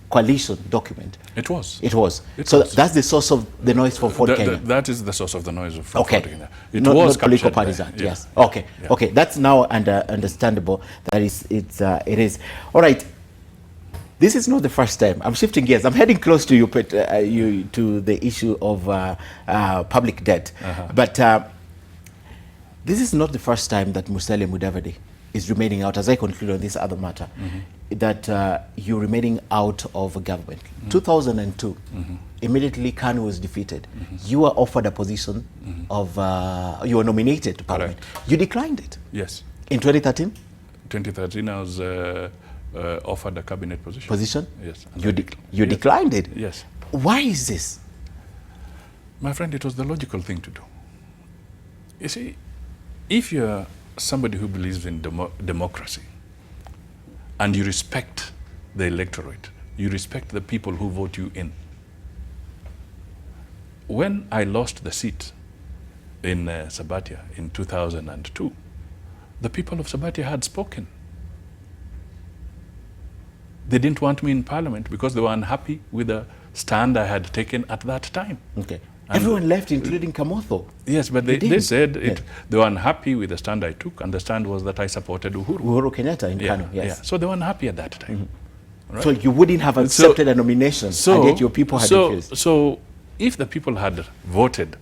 coalition document. It was. That's the source of the noise for Ford Kenya. That is the source of the noise of Ford Kenya. It not, was not political parties act. Yeah. Yes. Okay. Yeah. Okay. That's now understandable. That it is. All right. This is not the first time. I'm shifting gears. I'm heading close to you to the issue of public debt. But this is not the first time that Musalia Mudavadi is remaining out, as I conclude on this other matter, that you're remaining out of a government. 2002, immediately KANU was defeated. You were offered a position of, you were nominated to Parliament. Correct. You declined it. Yes. In 2013? 2013, I was offered a cabinet position. Position? Yes. You declined it? Yes. Why is this? My friend, it was the logical thing to do. You see, if you're somebody who believes in democracy, and you respect the electorate, you respect the people who vote you in. When I lost the seat in Sabatia in 2002, the people of Sabatia had spoken. They didn't want me in Parliament because they were unhappy with the stand I had taken at that time. Okay. And everyone left, including Kamotho. Yes, but they said they were unhappy with the stand I took, and the stand was that I supported Uhuru Kenyatta in Kano, yes. Yeah. So they were unhappy at that time. Right? So you wouldn't have accepted a nomination, and yet your people had refused. So if the people had voted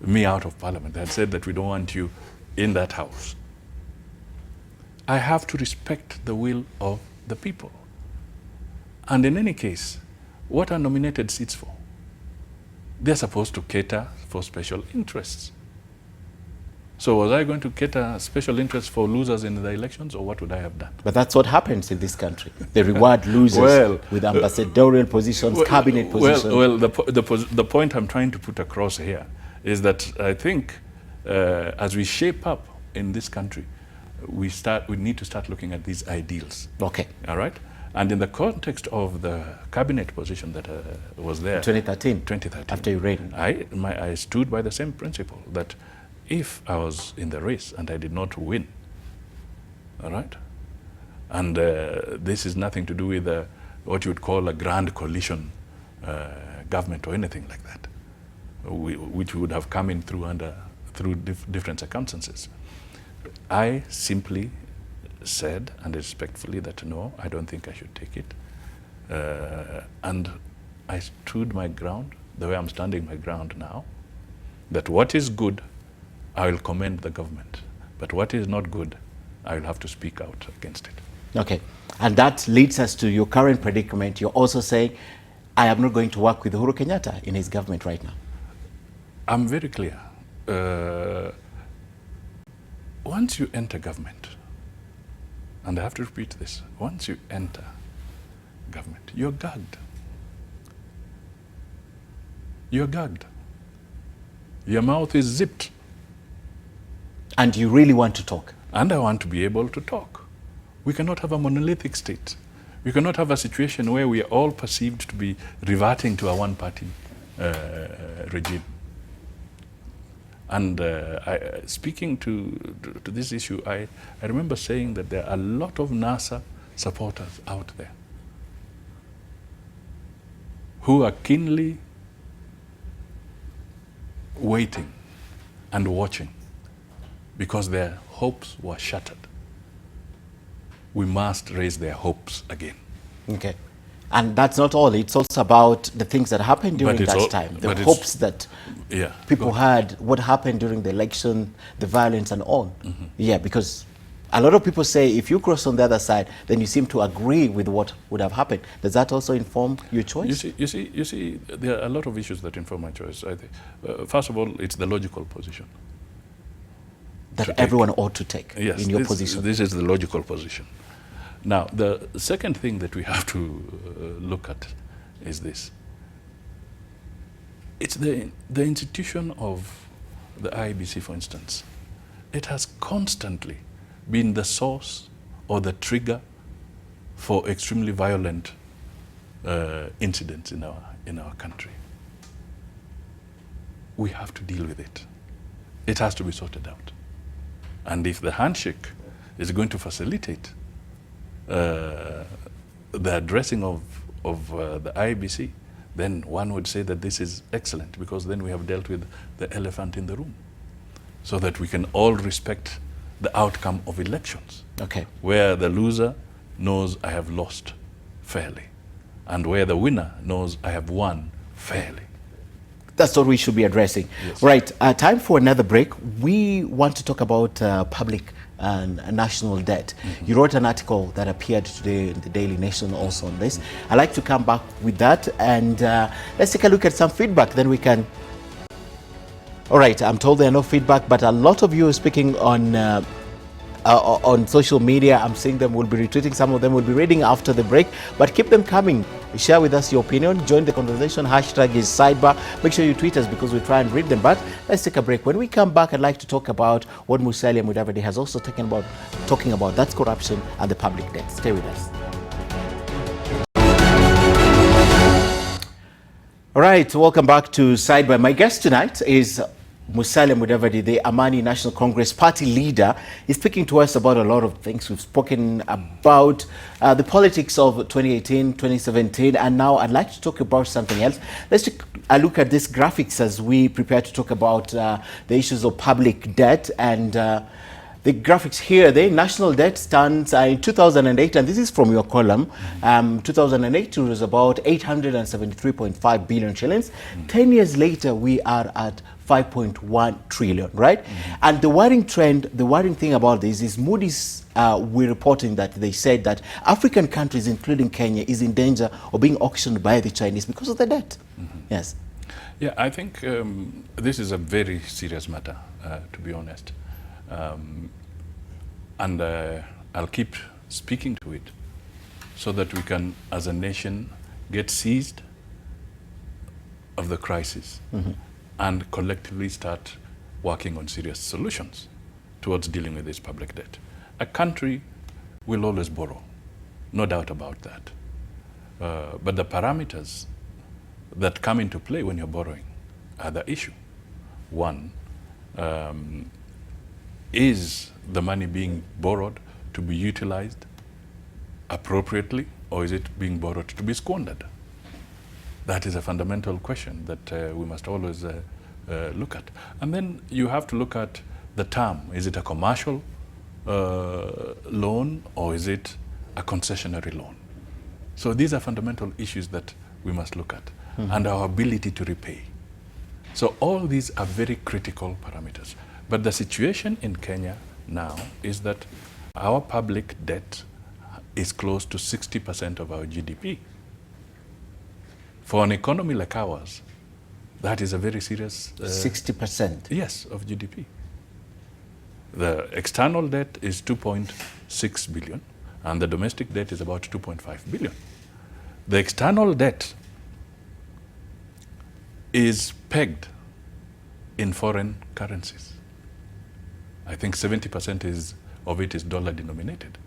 me out of parliament. They had said that we don't want you in that house. I have to respect the will of the people. And in any case, what are nominated seats for? They're supposed to cater for special interests. So was I going to cater special interests for losers in the elections, or what would I have done? But that's what happens in this country. They reward losers with ambassadorial positions, cabinet positions. Well, the point I'm trying to put across here is that I think as we shape up in this country, we need to start looking at these ideals. Okay. All right? And in the context of the cabinet position that was there, 2013, after you reigned, I stood by the same principle that if I was in the race and I did not win, all right, and this is nothing to do with what you would call a grand coalition government or anything like that, which would have come in through different circumstances. I simply said, and respectfully, that no, I don't think I should take it. And I stood my ground, the way I'm standing my ground now, that what is good, I will commend the government. But what is not good, I will have to speak out against it. Okay. And that leads us to your current predicament. You're also saying, I am not going to work with Uhuru Kenyatta in his government right now. I'm very clear. Once you enter government, and I have to repeat this, once you enter government, you're gagged. You're gagged. Your mouth is zipped. And you really want to talk. And I want to be able to talk. We cannot have a monolithic state. We cannot have a situation where we are all perceived to be reverting to a one-party regime. And speaking to this issue, I remember saying that there are a lot of NASA supporters out there who are keenly waiting and watching because their hopes were shattered. We must raise their hopes again. Okay. And that's not all. It's also about the things that happened during that time. The hopes that people had, what happened during the election, the violence and all. Mm-hmm. Yeah, because a lot of people say if you cross on the other side, then you seem to agree with what would have happened. Does that also inform your choice? You see, there are a lot of issues that inform my choice. I think, first of all, it's the logical position. That everyone ought to take in your position. This is the logical position. Now, the second thing that we have to look at is this. It's the institution of the IEBC, for instance. It has constantly been the source or the trigger for extremely violent incidents in our country. We have to deal with it. It has to be sorted out. And if the handshake is going to facilitate the addressing of the IEBC, then one would say that this is excellent, because then we have dealt with the elephant in the room, so that we can all respect the outcome of elections. Okay. Where the loser knows I have lost fairly, and where the winner knows I have won fairly. That's what we should be addressing. Yes. Right, time for another break. We want to talk about public and national debt. Mm-hmm. You wrote an article that appeared today in the Daily Nation also on this. I'd like to come back with that, and let's take a look at some feedback, then we can... All right, I'm told there are no feedback, but a lot of you are speaking on social media. I'm seeing them, will be retweeting, some of them will be reading after the break, but keep them coming. Share with us your opinion, join the conversation. Hashtag is Sidebar. Make sure you tweet us, because we try and read them. But let's take a break. When we come back, I'd like to talk about what Musalia Mudavadi has also talking about, that's corruption and the public debt. Stay with us. All right, welcome back to Sidebar. My guest tonight is Musalia Mudavadi, the Amani National Congress party leader. Is speaking to us about a lot of things. We've spoken about the politics of 2018, 2017, and now I'd like to talk about something else. Let's take a look at these graphics as we prepare to talk about the issues of public debt. And the graphics here, the national debt stands in 2008, and this is from your column. 2008, it was about 873.5 billion shillings. 10 years later, we are at 5.1 trillion, right? And the worrying thing about this is Moody's we're reporting that they said that African countries, including Kenya, is in danger of being auctioned by the Chinese because of the debt. Yes. Yeah, I think this is a very serious matter, to be honest. And I'll keep speaking to it so that we can, as a nation, get seized of the crisis and collectively start working on serious solutions towards dealing with this public debt. A country will always borrow, no doubt about that. But the parameters that come into play when you're borrowing are the issue. One, is the money being borrowed to be utilized appropriately, or is it being borrowed to be squandered? That is a fundamental question that we must always look at. And then you have to look at the term. Is it a commercial loan, or is it a concessionary loan? So these are fundamental issues that we must look at, and our ability to repay. So all these are very critical parameters. But the situation in Kenya now is that our public debt is close to 60% of our GDP. For an economy like ours, that is a very serious... 60%? Yes, of GDP. The external debt is 2.6 billion, and the domestic debt is about 2.5 billion. The external debt is pegged in foreign currencies. I think 70% of it is dollar denominated.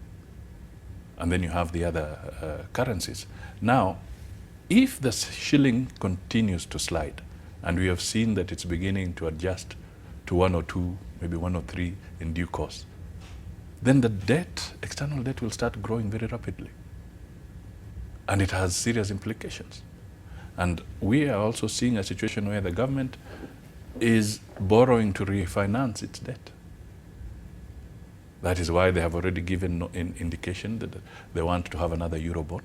And then you have the other currencies. Now, if the shilling continues to slide, and we have seen that it's beginning to adjust to 102, maybe 103 in due course, then the debt, external debt, will start growing very rapidly. And it has serious implications. And we are also seeing a situation where the government is borrowing to refinance its debt. That is why they have already given an indication that they want to have another Eurobond.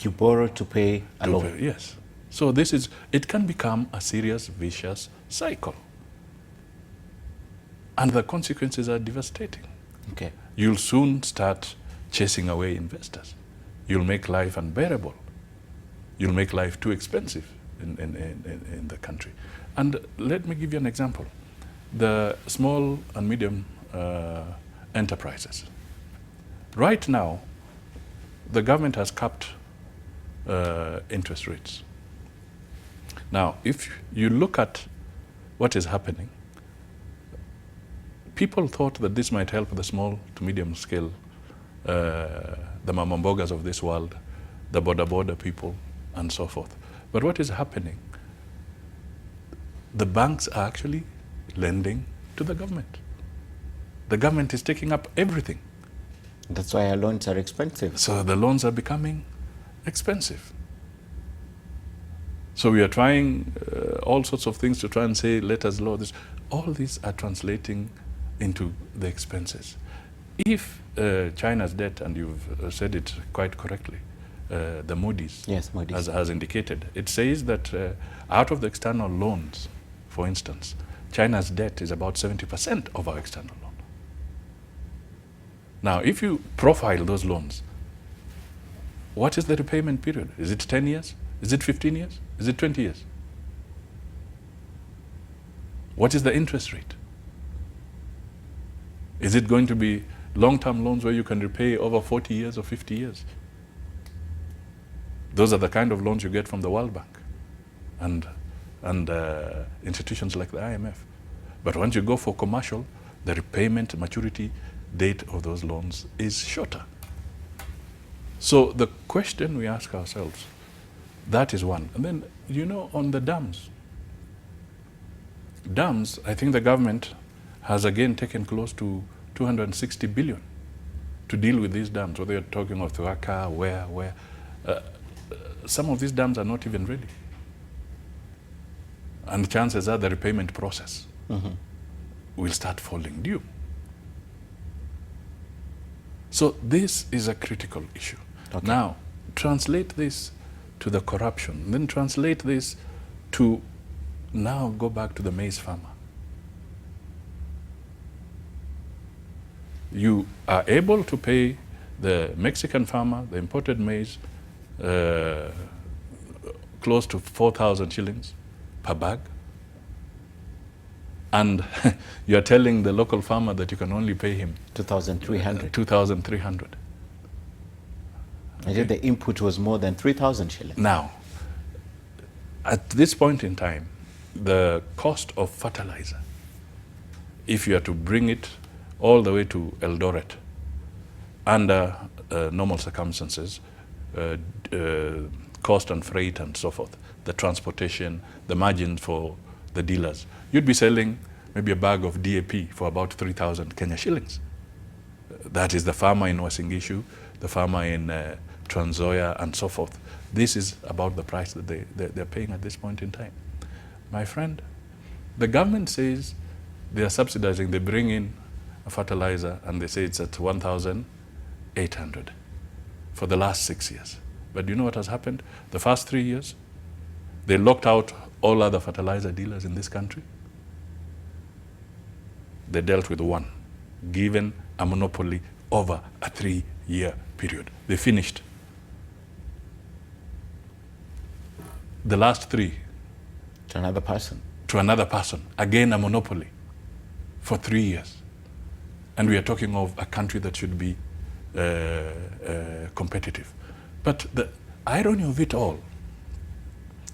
You borrow to pay a loan. Yes. So this is, it can become a serious, vicious cycle. And the consequences are devastating. Okay. You'll soon start chasing away investors. You'll make life unbearable. You'll make life too expensive in the country. And let me give you an example. The small and medium enterprises. Right now, the government has capped interest rates. Now, if you look at what is happening, people thought that this might help the small to medium scale, the mama mbogas of this world, the border people, and so forth. But what is happening? The banks are actually lending to the government. The government is taking up everything. That's why our loans are expensive. So the loans are becoming expensive. So we are trying all sorts of things to try and say, let us lower this. All these are translating into the expenses. If China's debt, and you've said it quite correctly, the Moody's, yes, Moody's. Has indicated, it says that out of the external loans, for instance, China's debt is about 70% of our external loan. Now, if you profile those loans, what is the repayment period? Is it 10 years? Is it 15 years? Is it 20 years? What is the interest rate? Is it going to be long-term loans where you can repay over 40 years or 50 years? Those are the kind of loans you get from the World Bank and institutions like the IMF. But once you go for commercial, the repayment maturity date of those loans is shorter. So the question we ask ourselves, that is one. And then, you know, on the dams, I think the government has again taken close to 260 billion to deal with these dams, whether you're talking of Thuaka, where. Some of these dams are not even ready. And chances are the repayment process will start falling due. So this is a critical issue. Okay. Now, translate this to the corruption, then translate this to Now go back to the maize farmer. You are able to pay the Mexican farmer, the imported maize, close to 4,000 shillings per bag. And you are telling the local farmer that you can only pay him 2,300. 2,300. I think the input was more than 3,000 shillings. Now, at this point in time, the cost of fertilizer, if you are to bring it all the way to Eldoret under normal circumstances, cost and freight and so forth, the transportation, the margin for the dealers, you'd be selling maybe a bag of DAP for about 3,000 Kenya shillings. That is the farmer in Uasin Gishu, the farmer in Trans Nzoia and so forth. This is about the price that they're paying at this point in time. My friend, the government says they are subsidizing, they bring in a fertilizer and they say it's at 1,800 for the last 6 years. But do you know what has happened? The first 3 years, they locked out all other fertilizer dealers in this country. They dealt with one, given a monopoly over a 3-year period. They finished. The last 3 To another person. to another person, again a monopoly for 3 years. And we are talking of a country that should be competitive. But the irony of it all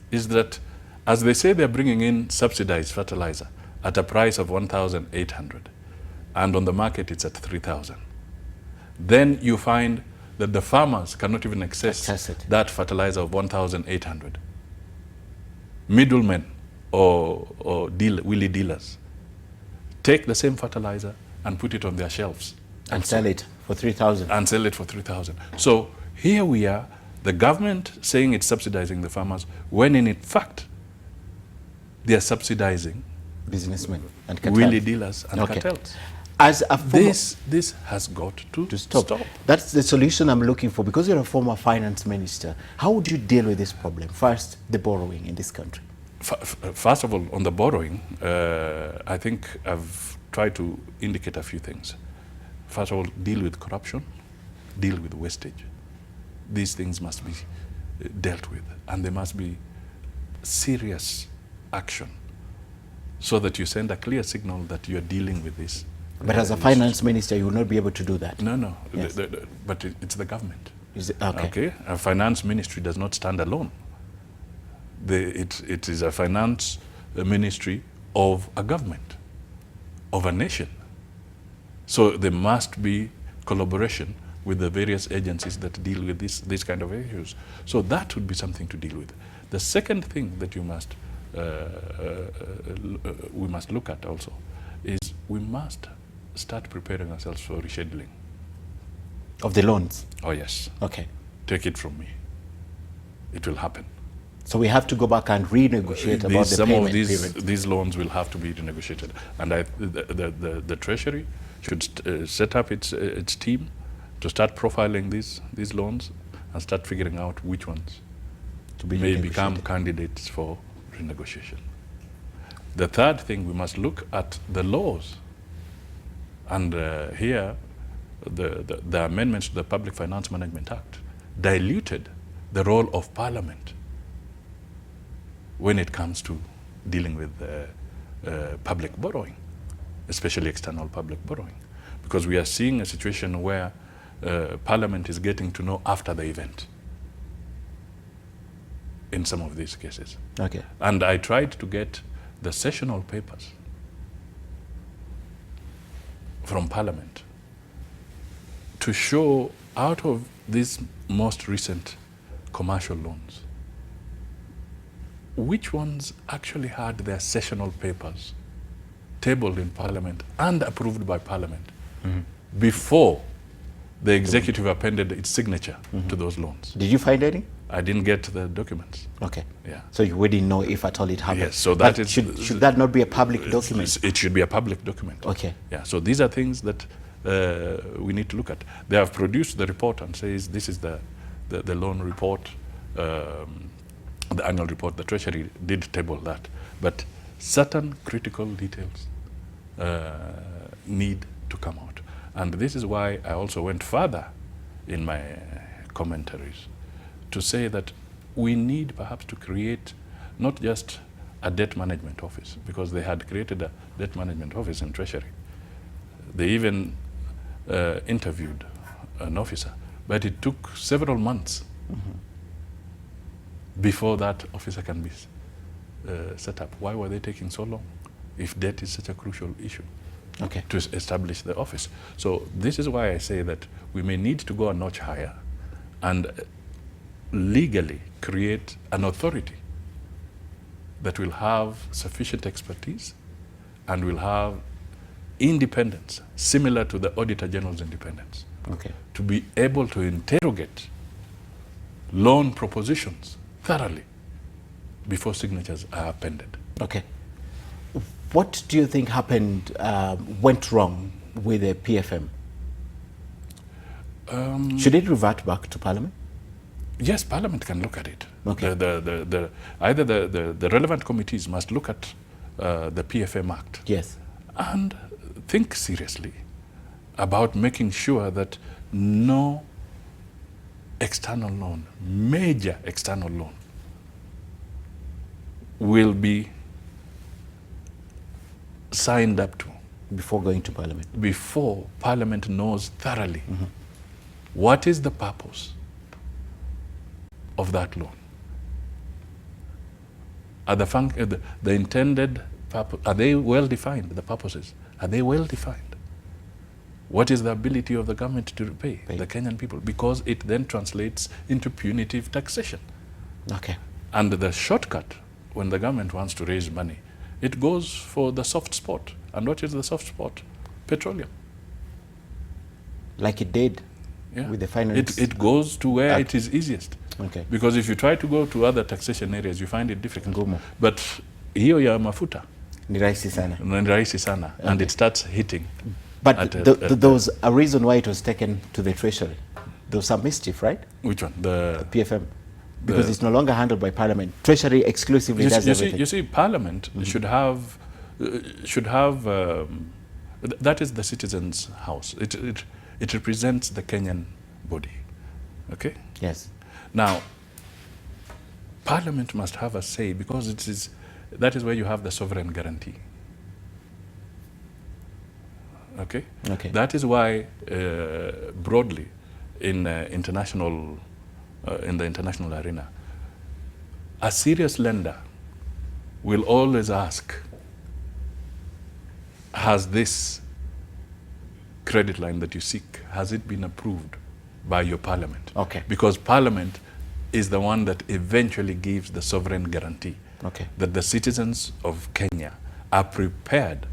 is that as they say they're bringing in subsidized fertilizer at a price of 1,800 and on the market it's at 3,000, then you find that the farmers cannot even access that fertilizer of 1,800. Middlemen or willy dealers take the same fertilizer and put it on their shelves. And sell it for 3,000. And sell it for 3,000. So here we are, the government saying it's subsidizing the farmers, when in fact they are subsidizing businessmen and cartels. Willy dealers and cartels. As a former, this has got to stop. That's the solution I'm looking for. Because you're a former finance minister, how would you deal with this problem? First, the borrowing in this country. First of all, on the borrowing, I think I've tried to indicate a few things. First of all, deal with corruption, deal with wastage. These things must be dealt with, and there must be serious action so that you send a clear signal that you're dealing with this. But as a finance minister, you will not be able to do that. No. Yes. But it's the government. Is it? Okay. A finance ministry does not stand alone. It is a finance ministry of a government, of a nation. So there must be collaboration with the various agencies that deal with these kind of issues. So that would be something to deal with. The second thing that we must look at also is we must start preparing ourselves for rescheduling. Of the loans? Oh yes. Okay. Take it from me. It will happen. So we have to go back and renegotiate about the payment period. Some of these loans will have to be renegotiated. And the Treasury should set up its team to start profiling these loans and start figuring out which ones may become candidates for renegotiation. The third thing, we must look at the laws. And here, the amendments to the Public Finance Management Act diluted the role of Parliament when it comes to dealing with public borrowing, especially external public borrowing. Because we are seeing a situation where Parliament is getting to know after the event in some of these cases. Okay. And I tried to get the sessional papers from Parliament to show out of these most recent commercial loans, which ones actually had their sessional papers tabled in Parliament and approved by Parliament before the executive appended its signature to those loans. Did you find any? I didn't get the documents. Okay. Yeah. So you wouldn't know if at all it happened. Yes. So that should that not be a public document? It should be a public document. Okay. Yeah. So these are things that we need to look at. They have produced the report and says this is the loan report, the annual report. The Treasury did table that, but certain critical details need to come out. And this is why I also went further in my commentaries to say that we need perhaps to create not just a debt management office, because they had created a debt management office in Treasury. They even interviewed an officer, but it took several months before that officer can be set up. Why were they taking so long if debt is such a crucial issue to establish the office? So this is why I say that we may need to go a notch higher and legally create an authority that will have sufficient expertise and will have independence, similar to the Auditor General's independence, to be able to interrogate loan propositions thoroughly before signatures are appended. Okay. What do you think happened, went wrong with the PFM? Should it revert back to Parliament? Yes, Parliament can look at it. Okay. Either the relevant committees must look at the PFM Act. Yes. And think seriously about making sure that no external loan, major external loan, will be signed up to before going to Parliament. Before Parliament knows thoroughly what is the purpose of that loan. Are the intended purpose, are they well defined, the purposes? Are they well defined? What is the ability of the government to repay the Kenyan people? Because it then translates into punitive taxation. Okay. And the shortcut, when the government wants to raise money, it goes for the soft spot. And what is the soft spot? Petroleum. Like it did with the finance. It goes to where it is easiest. Okay. Because if you try to go to other taxation areas, you find it difficult. But hiyo ya mafuta ni rahisi sana. Ni rahisi sana. Okay. And it starts hitting. But there was a reason why it was taken to the Treasury. There was some mischief, right? Which one? The PFM. Because it's no longer handled by Parliament. Treasury exclusively does everything. You see, Parliament should have that is the citizens' house. It represents the Kenyan body. Okay? Yes. Now, Parliament must have a say, because that is where you have the sovereign guarantee. Okay? Okay. That is why broadly in the international arena, a serious lender will always ask, has this credit line that you seek, has it been approved by your Parliament? Okay. Because Parliament is the one that eventually gives the sovereign guarantee that the citizens of Kenya are prepared,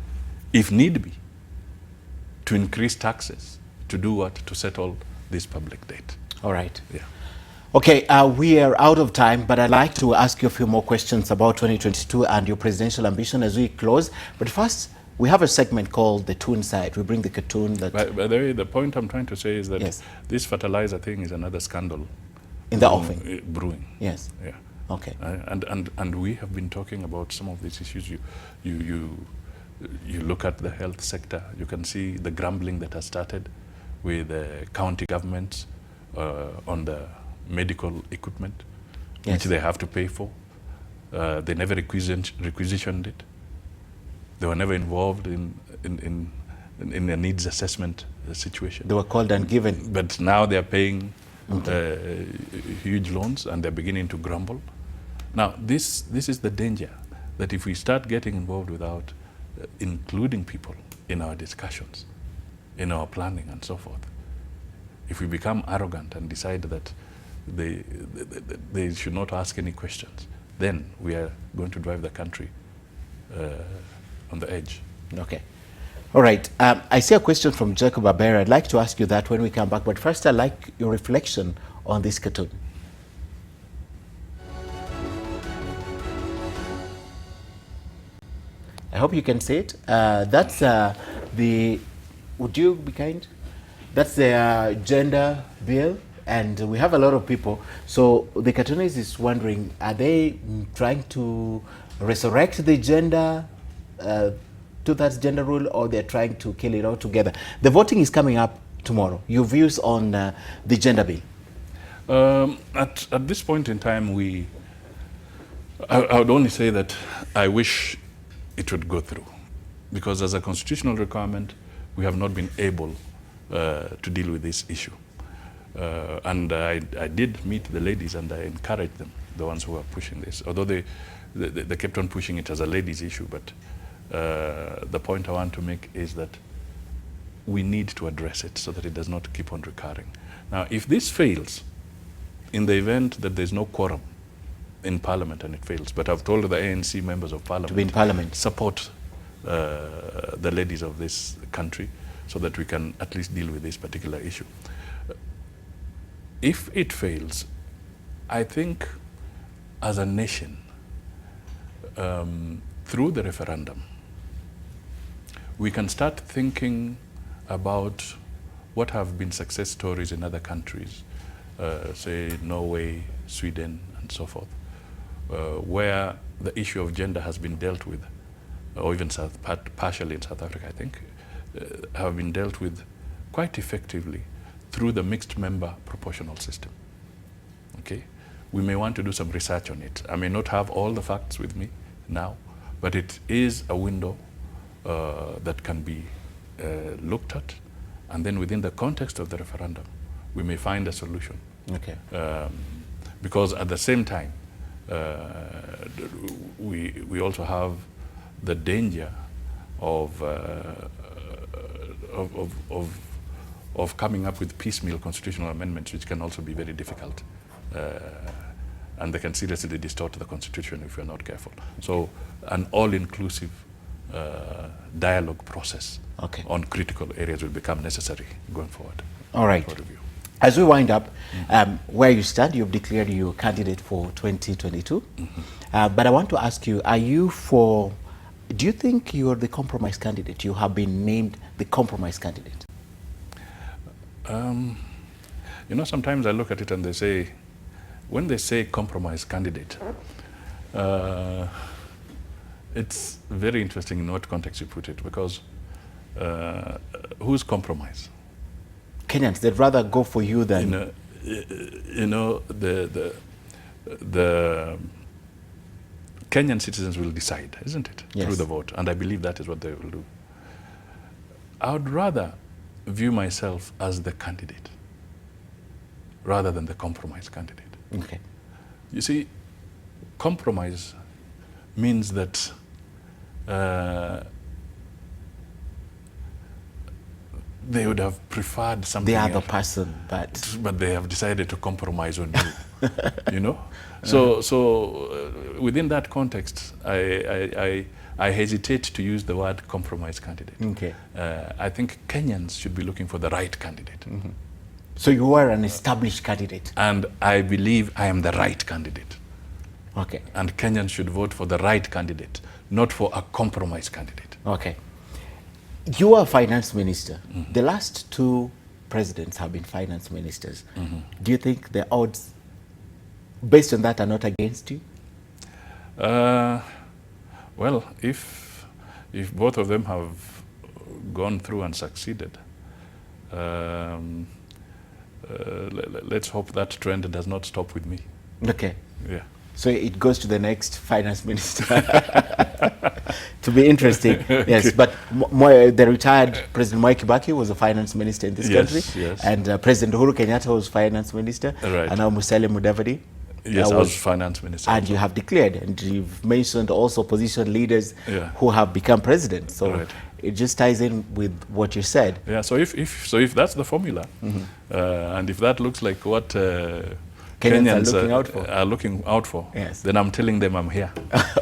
if need be, to increase taxes, to do what? To settle this public debt. All right. Yeah. Okay, we are out of time, but I'd like to ask you a few more questions about 2022 and your presidential ambition as we close. But first, we have a segment called The Toon Side. We bring the cartoon that... By the way, the point I'm trying to say is that this fertilizer thing is another scandal. In the offing? Brewing. Yes. Yeah. Okay. And we have been talking about some of these issues. You look at the health sector, you can see the grumbling that has started with county governments on the medical equipment, which they have to pay for. They never requisitioned it. They were never involved in a needs assessment situation. They were called and given. But now they are paying huge loans, and they're beginning to grumble. Now, this is the danger, that if we start getting involved without including people in our discussions, in our planning and so forth, if we become arrogant and decide that they should not ask any questions, then we are going to drive the country on the edge. Okay. All right. I see a question from Jacob Abera. I'd like to ask you that when we come back. But first, I'd like your reflection on this cartoon. I hope you can see it. That's would you be kind? That's the gender bill. And we have a lot of people. So the cartoonist is wondering, are they trying to resurrect the gender, two-thirds gender rule, or they're trying to kill it altogether. The voting is coming up tomorrow. Your views on the gender bill? At this point in time, I would only say that I wish it would go through, because as a constitutional requirement, we have not been able to deal with this issue. And I did meet the ladies and I encouraged them, the ones who are pushing this, although they kept on pushing it as a ladies issue. But the point I want to make is that we need to address it so that it does not keep on recurring. Now, if this fails, in the event that there's no quorum in Parliament and it fails, but I've told the ANC members of Parliament to be in Parliament, support the ladies of this country so that we can at least deal with this particular issue. If it fails, I think as a nation, through the referendum, we can start thinking about what have been success stories in other countries, say Norway, Sweden, and so forth, where the issue of gender has been dealt with, or even partially in South Africa, I think, have been dealt with quite effectively through the mixed member proportional system. Okay, we may want to do some research on it. I may not have all the facts with me now, but it is a window that can be looked at, and then within the context of the referendum, we may find a solution. Okay. Because at the same time, we also have the danger of coming up with piecemeal constitutional amendments, which can also be very difficult, and they can seriously distort the Constitution if we're not careful. So an all-inclusive dialogue process on critical areas will become necessary going forward. All right. As we wind up, where you stand, you've declared your candidate for 2022. But I want to ask you, do you think you're the compromise candidate? You have been named the compromise candidate. You know, sometimes I look at it and they say, when they say compromise candidate, it's very interesting in what context you put it, because who's compromise? Kenyans, they'd rather go for you than... You know, the Kenyan citizens will decide, isn't it? Yes. Through the vote, and I believe that is what they will do. I would rather view myself as the candidate rather than the compromise candidate. Okay. You see, compromise means that they would have preferred something the other else, person, but they have decided to compromise on you. You know, so within that context, I hesitate to use the word compromise candidate. Okay. I think Kenyans should be looking for the right candidate. So you are an established candidate. And I believe I am the right candidate. Okay. And Kenyans should vote for the right candidate, not for a compromise candidate. Okay. You are finance minister. The last two presidents have been finance ministers. Do you think the odds, based on that, are not against you? Well, if both of them have gone through and succeeded, let's hope that trend does not stop with me. Okay. Yeah. So it goes to the next finance minister. To be interesting. Yes, but the retired President Mwai Kibaki was a finance minister in this country. Yes. And President Uhuru Kenyatta was finance minister. Right. And now Musalia Mudavadi. Yes, I was finance minister. And you have declared, and you've mentioned also opposition leaders who have become president. So it just ties in with what you said. Yeah, so if that's the formula, and if that looks like what Kenyans are looking out for, yes, then I'm telling them I'm here.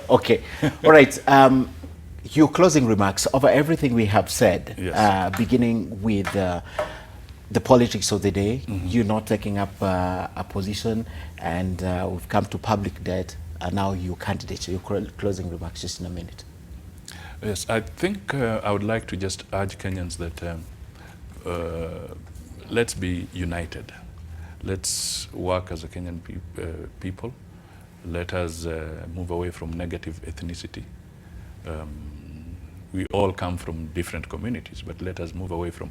Okay. All right. Your closing remarks over everything we have said, yes, beginning with the politics of the day, you not taking up a position, and we've come to public debt, and now your candidate. Your closing remarks just in a minute. Yes, I think I would like to just urge Kenyans that let's be united. Let's work as a Kenyan people. Let us move away from negative ethnicity. We all come from different communities, but let us move away from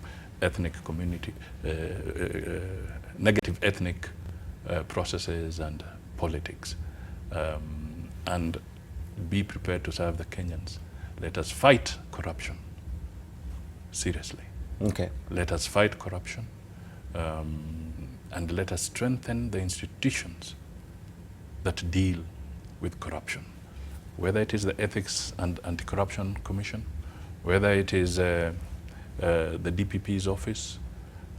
negative ethnic processes and politics, and be prepared to serve the Kenyans. Let us fight corruption, seriously. Okay. Let us fight corruption, and let us strengthen the institutions that deal with corruption, whether it is the Ethics and Anti-Corruption Commission, whether it is the DPP's office,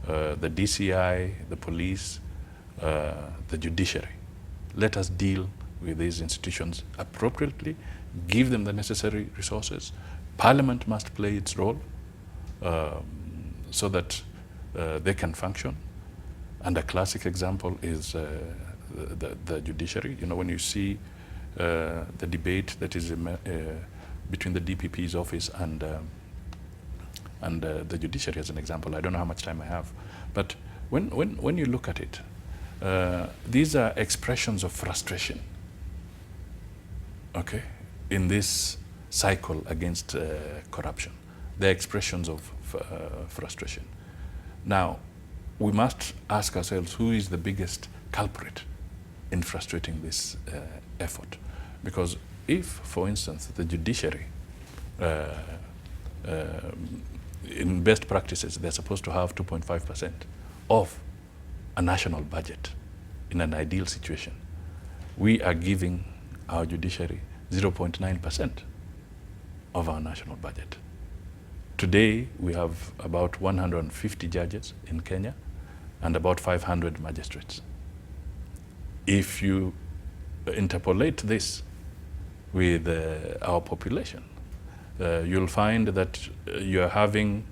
the DCI, the police, the judiciary. Let us deal with these institutions appropriately, give them the necessary resources. Parliament must play its role so that they can function. And a classic example is the judiciary. You know, when you see the debate that is between the DPP's office and the judiciary as an example, I don't know how much time I have, but when you look at it, these are expressions of frustration, okay, in this cycle against corruption. They're expressions of frustration. Now, we must ask ourselves, who is the biggest culprit in frustrating this effort? Because if, for instance, the judiciary, in best practices, they're supposed to have 2.5% of a national budget in an ideal situation, we are giving our judiciary 0.9% of our national budget. Today, we have about 150 judges in Kenya and about 500 magistrates. If you interpolate this with our population, you'll find that you're having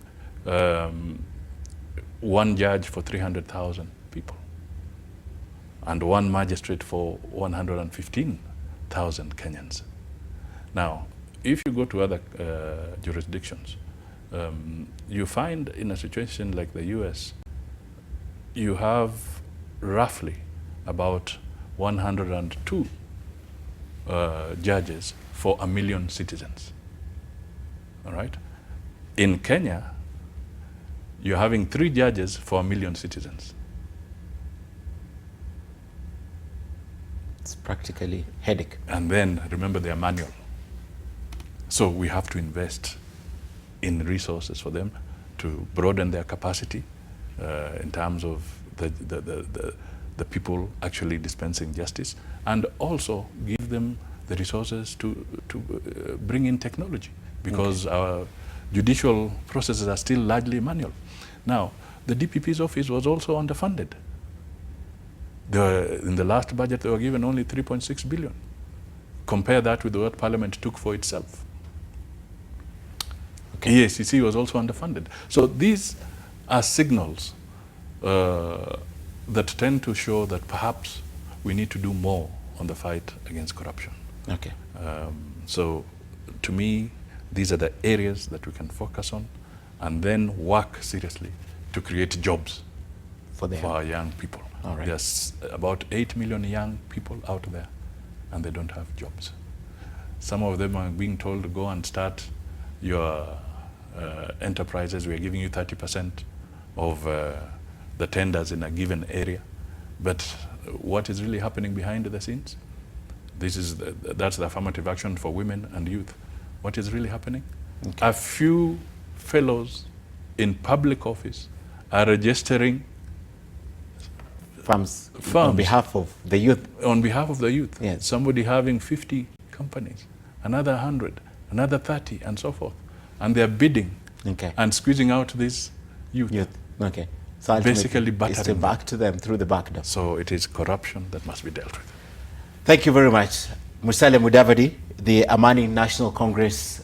one judge for 300,000 people and one magistrate for 115,000 Kenyans. Now, if you go to other jurisdictions, you find in a situation like the US, you have roughly about 102 judges for 1 million citizens. All right? In Kenya, you're having 3 judges for 1 million citizens. It's practically headache. And then remember, they are manual. So we have to invest in resources for them to broaden their capacity in terms of the people actually dispensing justice, and also give them the resources to bring in technology, because our judicial processes are still largely manual. Now, the DPP's office was also underfunded. In the last budget, they were given only 3.6 billion. Compare that with what Parliament took for itself. Okay. EACC was also underfunded. So these are signals that tend to show that perhaps we need to do more on the fight against corruption. Okay. So to me, these are the areas that we can focus on and then work seriously to create jobs for our young people. All right. There's about 8 million young people out there and they don't have jobs. Some of them are being told to go and start your enterprises. We are giving you 30% of the tenders in a given area. But what is really happening behind the scenes? That's the affirmative action for women and youth. What is really happening? Okay. A few fellows in public office are registering firms on behalf of the youth. On behalf of the youth. Yes. Somebody having 50 companies, another 100, another 30, and so forth. And they're bidding and squeezing out these youth. Okay. So basically battering back to them through the back door. So it is corruption that must be dealt with. Thank you very much. Musalia Mudavadi, the Amani National Congress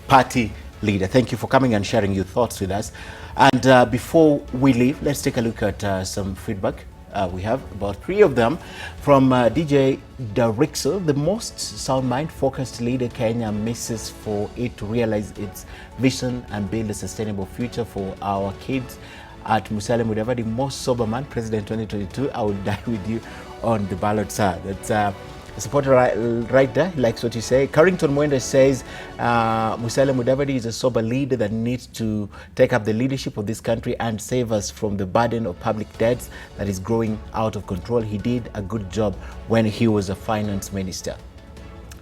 Party leader. Thank you for coming and sharing your thoughts with us. And before we leave, let's take a look at some feedback. We have about 3 of them from DJ Darixo. The most sound mind-focused leader Kenya misses for it to realize its vision and build a sustainable future for our kids. At Musalia Mudavadi, most sober man, President 2022, I will die with you on the ballot, sir. That's supporter right there, he likes what you say. Carrington Mwenda says, Musalia Mudavadi is a sober leader that needs to take up the leadership of this country and save us from the burden of public debts that is growing out of control. He did a good job when he was a finance minister.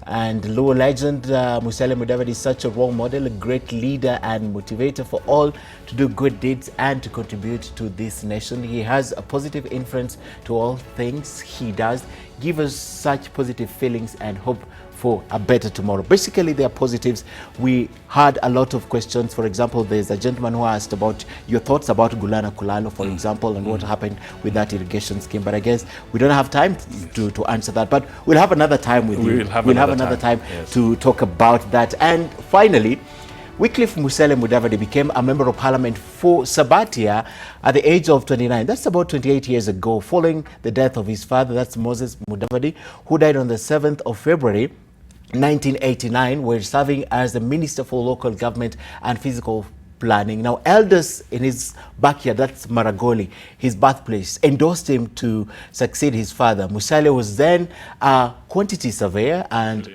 And Luo legend Musalia Mudavadi is such a role model, a great leader and motivator for all to do good deeds and to contribute to this nation. He has a positive influence to all things he does. Give us such positive feelings and hope for a better tomorrow. Basically, they are positives. We had a lot of questions. For example, there's a gentleman who asked about your thoughts about Gulana Kulalo, for example, and what happened with that irrigation scheme. But I guess we don't have time to answer that. But we'll have another time with you. We'll have another time to talk about that. And finally, Wycliffe Musalia Mudavadi became a member of parliament for Sabatia at the age of 29. That's about 28 years ago, following the death of his father, that's Moses Mudavadi, who died on the 7th of February 1989, were serving as the Minister for Local Government and Physical Planning. Now, elders in his backyard, that's Maragoli, his birthplace, endorsed him to succeed his father. Musalia was then a quantity surveyor and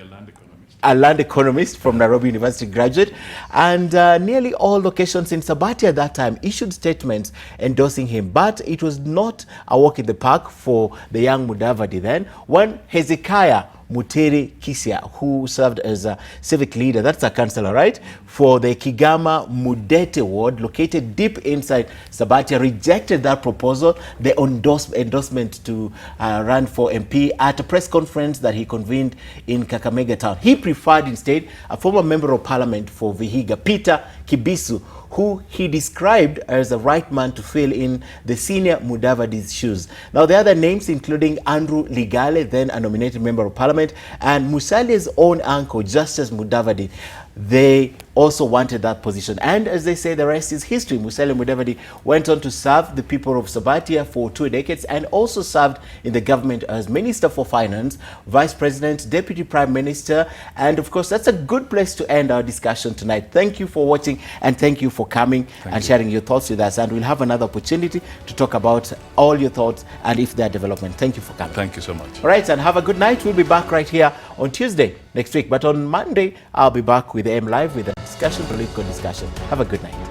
a land economist from Nairobi University graduate, and nearly all locations in Sabatia at that time issued statements endorsing him. But it was not a walk in the park for the young Mudavadi then, when Hezekiah Muteri Kisia, who served as a civic leader, that's a councillor, right, for the Kigama Mudete ward located deep inside Sabatia, rejected that proposal, the endorsement to run for MP at a press conference that he convened in Kakamega town. He preferred instead a former member of parliament for Vihiga, Peter Kibisu, who he described as the right man to fill in the senior Mudavadi's shoes. Now, the other names including Andrew Ligale, then a nominated member of parliament, and Musalia's own uncle, Justice Mudavadi. They also wanted that position. And as they say, the rest is history. Musalia Mudavadi went on to serve the people of Sabatia for 2 decades and also served in the government as Minister for Finance, Vice President, Deputy Prime Minister. And of course, that's a good place to end our discussion tonight. Thank you for watching and thank you for coming and sharing your thoughts with us. And we'll have another opportunity to talk about all your thoughts and if they're development. Thank you for coming. Thank you so much. All right, and have a good night. We'll be back right here on Tuesday next week. But on Monday, I'll be back with AM Live with a discussion, political discussion. Have a good night.